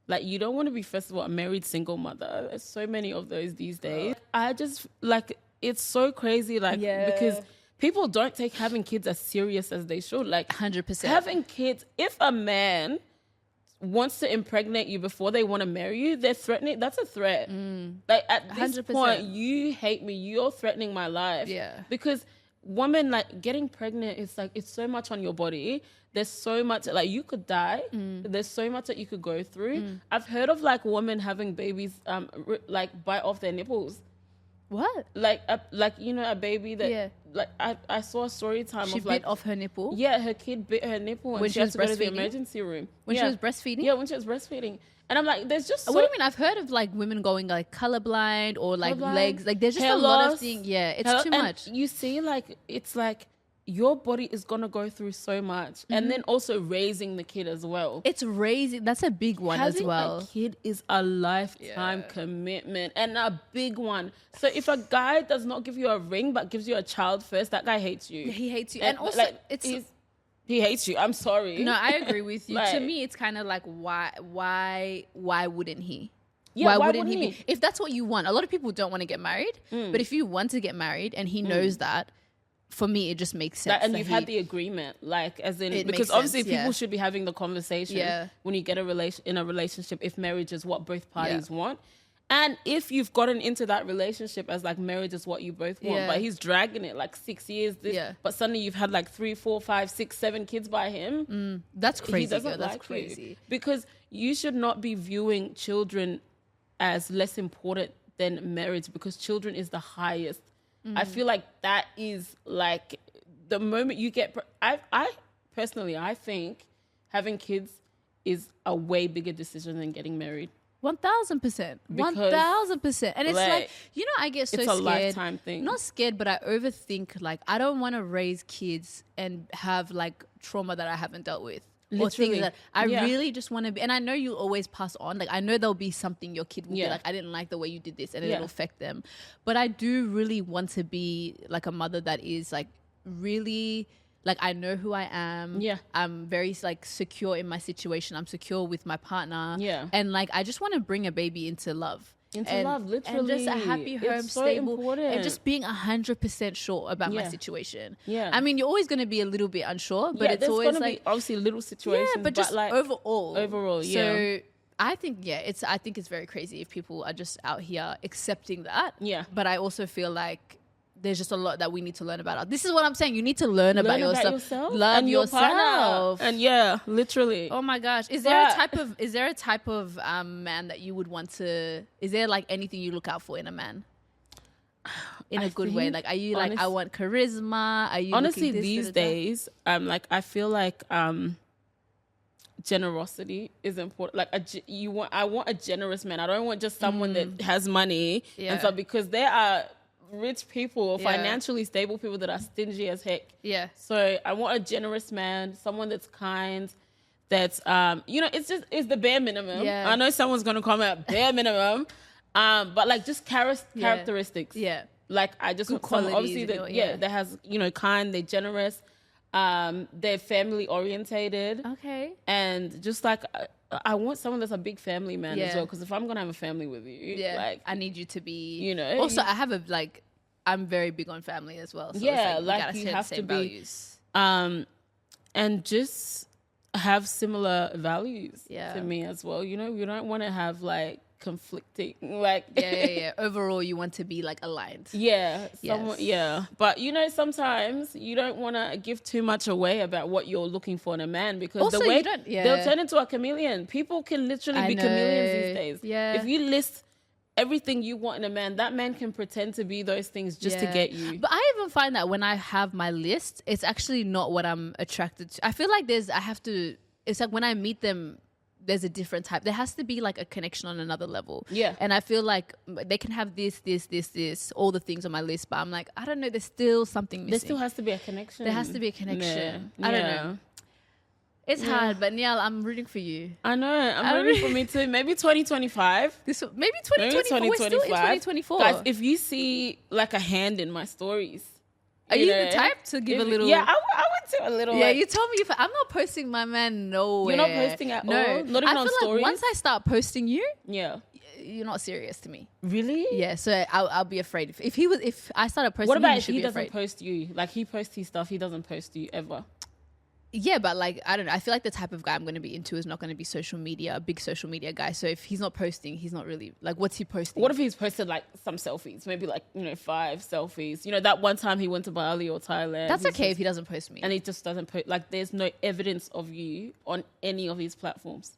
Speaker 1: like, you don't want to be, first of all, a married single mother. There's so many of those these days. I just, like, it's so crazy, like, because people don't take having kids as serious as they should. Like,
Speaker 2: 100%.
Speaker 1: Having kids, if a man wants to impregnate you before they want to marry you, they're threatening. That's a threat. Like, at this 100%. Point, you hate me. You're threatening my life. Yeah. Because women, like, getting pregnant, it's like, it's so much on your body. There's so much, like, you could die. There's so much that you could go through. I've heard of, like, women having babies, like, bite off their nipples.
Speaker 2: What?
Speaker 1: Like, you know, a baby that, like, I saw a story time
Speaker 2: she
Speaker 1: of, like,
Speaker 2: bit off her nipple.
Speaker 1: Yeah, her kid bit her nipple and she had to go to the emergency room.
Speaker 2: When she was breastfeeding?
Speaker 1: Yeah, when she was breastfeeding. And I'm like, there's just
Speaker 2: what do you mean? I've heard of, like, women going, like, colorblind or, like, legs. Like, there's just a lot of things. Yeah, it's too much.
Speaker 1: You see, like, it's like your body is going to go through so much. And then also raising the kid as well.
Speaker 2: It's raising. That's a big one as well.
Speaker 1: Having a kid is a lifetime commitment and a big one. So if a guy does not give you a ring but gives you a child first, that guy hates you.
Speaker 2: He hates you. And also, like,
Speaker 1: he hates you. I'm sorry.
Speaker 2: No, I agree with you. Like, to me, it's kind of like, why wouldn't he?
Speaker 1: Yeah, why wouldn't he
Speaker 2: be? If that's what you want. A lot of people don't want to get married. But if you want to get married and he knows that, for me, it just makes sense.
Speaker 1: And you've had the agreement, like, as in, because obviously people should be having the conversation when you get in a relationship, if marriage is what both parties want. And if you've gotten into that relationship as, like, marriage is what you both want, but he's dragging it like 6 years, but suddenly you've had like 3, 4, 5, 6, 7 kids by him.
Speaker 2: That's crazy.
Speaker 1: He doesn't like crazy. You. Because you should not be viewing children as less important than marriage, because children is the highest. I feel like that is, like, the moment you get... I personally, I think having kids is a way bigger decision than getting married.
Speaker 2: 1,000%. 1,000%. And it's like, you know, I get so scared.
Speaker 1: It's a lifetime thing.
Speaker 2: Not scared, but I overthink. Like, I don't want to raise kids and have, like, trauma that I haven't dealt with. Literally. Or things that I really just want to be. And I know you'll always pass on. Like, I know there'll be something your kid will be like, I didn't like the way you did this, and it'll affect them. But I do really want to be, like, a mother that is, like, really... Like, I know who I am. Yeah. I'm very, like, secure in my situation. I'm secure with my partner. Yeah. And, like, I just want to bring a baby into love.
Speaker 1: into love, literally,
Speaker 2: and just a happy home,
Speaker 1: it's so
Speaker 2: stable,
Speaker 1: important.
Speaker 2: and just being 100% sure about my situation.
Speaker 1: Yeah,
Speaker 2: I mean, you're always going to be a little bit unsure, but it's always
Speaker 1: gonna
Speaker 2: like
Speaker 1: be obviously little situations,
Speaker 2: but just
Speaker 1: like
Speaker 2: overall,
Speaker 1: yeah.
Speaker 2: So I think it's very crazy if people are just out here accepting that.
Speaker 1: Yeah,
Speaker 2: but I also feel like there's just a lot that we need to learn about. This is what I'm saying. You need to learn about yourself. Love
Speaker 1: and
Speaker 2: yourself.
Speaker 1: And literally.
Speaker 2: Oh my gosh. Is there a type of man that you would want to, is there like anything you look out for in a man? In a good way. Like, are you like, I want charisma? Are you
Speaker 1: honestly these days, like, I feel like generosity is important. Like I want a generous man. I don't want just someone that has money and stuff, because there are rich people or financially stable people that are stingy as heck. Yeah. So I want a generous man, someone that's kind, that's it's the bare minimum. Yeah. I know someone's gonna come out bare minimum, but like just characteristics. Yeah. Like I just want someone obviously that has kind, they're generous, they're family orientated. Okay. And just like I want someone that's a big family man as well, because if I'm gonna have a family with you, like
Speaker 2: I need you to be, Also, I have I'm very big on family as well. So
Speaker 1: like you have to be values. And just have similar values to me as well. We don't want to have like conflicting, like
Speaker 2: overall you want to be like aligned.
Speaker 1: But sometimes you don't want to give too much away about what you're looking for in a man, because also, the way they'll turn into a chameleon. People can literally be chameleons these days. If you list everything you want in a man, that man can pretend to be those things just to get you.
Speaker 2: But I even find that when I have my list, it's actually not what I'm attracted to. I feel like it's like when I meet them, there's a different type. There has to be like a connection on another level. Yeah. And I feel like they can have this, all the things on my list, but I'm like, I don't know, there's still something missing.
Speaker 1: There still has to be a connection.
Speaker 2: There has to be a connection. I don't know. It's hard, but Niall, I'm rooting for you.
Speaker 1: I know. I'm rooting for me too. Maybe 2025.
Speaker 2: Maybe 2024. We're still in 2024.
Speaker 1: Guys, if you see like a hand in my stories.
Speaker 2: Are you the type to give a little?
Speaker 1: Yeah, I would do a little.
Speaker 2: Yeah, you told me I'm not posting my man nowhere.
Speaker 1: You're not posting at all? Not even on stories?
Speaker 2: Like once I start posting you, you're not serious to me.
Speaker 1: Really?
Speaker 2: Yeah, so I'll be afraid. If I started posting,
Speaker 1: what about if he doesn't post you? Like he posts his stuff, he doesn't post you ever.
Speaker 2: Yeah, but like, I don't know. I feel like the type of guy I'm going to be into is not going to be a big social media guy. So if he's not posting, he's not really, like, what's he posting?
Speaker 1: What if he's posted like some selfies? Maybe like, 5 selfies. That one time he went to Bali or Thailand.
Speaker 2: That's okay if he doesn't post me.
Speaker 1: And he just doesn't post, like, there's no evidence of you on any of his platforms.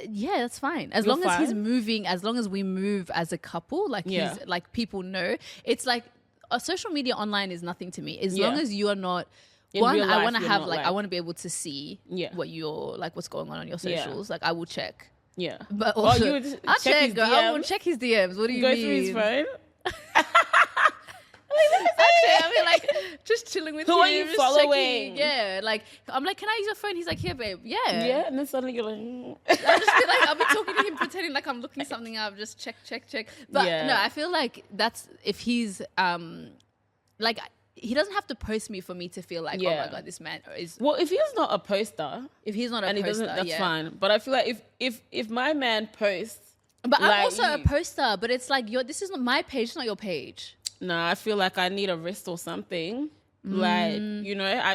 Speaker 2: Yeah, that's fine. As long as he's moving, as long as we move as a couple, like he's like people know. It's like social media online is nothing to me. As long as you are not... I want to have I want to be able to see what you're like, what's going on your socials. Like I will check. Yeah, but also I'll check. I will check his DMs. What do you mean?
Speaker 1: Go through his phone.
Speaker 2: I mean, like just chilling with him.
Speaker 1: Who are you following?
Speaker 2: Yeah, like I'm like, can I use your phone? He's like, here, babe. Yeah.
Speaker 1: Yeah, and then suddenly you're like,
Speaker 2: I'll just be like, I'll be talking to him, pretending like I'm looking something up. Just check. But no, I feel like that's if he's like. He doesn't have to post me for me to feel like, oh my God, this man is...
Speaker 1: Well, if he's not a poster...
Speaker 2: If he's not a poster,
Speaker 1: that's fine. But I feel like if my man posts...
Speaker 2: But like, I'm also a poster, but it's like, this is not my page, it's not your page.
Speaker 1: No, I feel like I need a wrist or something. Like,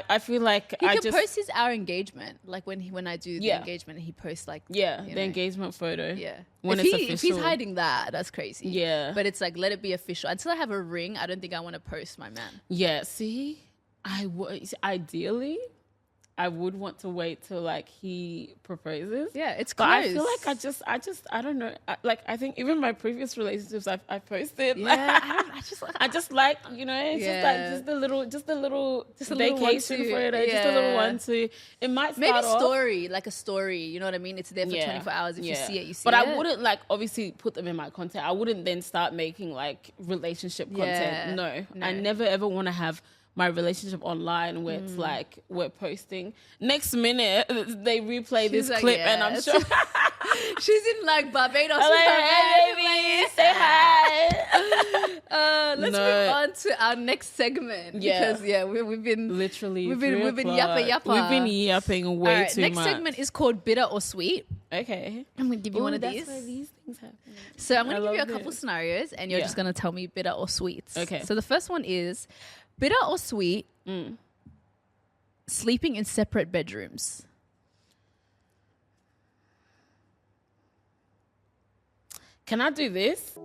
Speaker 1: I feel like
Speaker 2: he could post our engagement. Like when I do the engagement, he posts like
Speaker 1: the engagement photo.
Speaker 2: Yeah,
Speaker 1: when it's official.
Speaker 2: If he's hiding that's crazy.
Speaker 1: Yeah,
Speaker 2: but it's like, let it be official. Until I have a ring, I don't think I want to post my man.
Speaker 1: Yeah, see, ideally I would want to wait till like he proposes.
Speaker 2: Yeah, it's close.
Speaker 1: But I feel like I don't know. I think even my previous relationships I posted.
Speaker 2: Yeah,
Speaker 1: I just like it's just the little vacation photo, just a little one too. It might start
Speaker 2: maybe
Speaker 1: off,
Speaker 2: like a story. You know what I mean? It's there for 24 hours. If you see it, you see
Speaker 1: but
Speaker 2: it.
Speaker 1: But I wouldn't like obviously put them in my content. I wouldn't then start making like relationship content. No, I never ever want to have my relationship online where it's like we're posting. Next minute they replay this clip and I'm sure
Speaker 2: she's in like Barbados.
Speaker 1: Like, hey baby, say hi.
Speaker 2: Let's move on to our next segment.
Speaker 1: Yeah.
Speaker 2: Because we've been
Speaker 1: literally
Speaker 2: we've been yappa.
Speaker 1: We've been yapping way too much.
Speaker 2: Next segment is called bitter or sweet.
Speaker 1: Okay.
Speaker 2: I'm gonna give you one of these.
Speaker 1: That's why these things happen.
Speaker 2: So I'm gonna give you a couple scenarios, and you're just gonna tell me bitter or sweet.
Speaker 1: Okay.
Speaker 2: So the first one is bitter or sweet. Sleeping in separate bedrooms.
Speaker 1: Can I do this?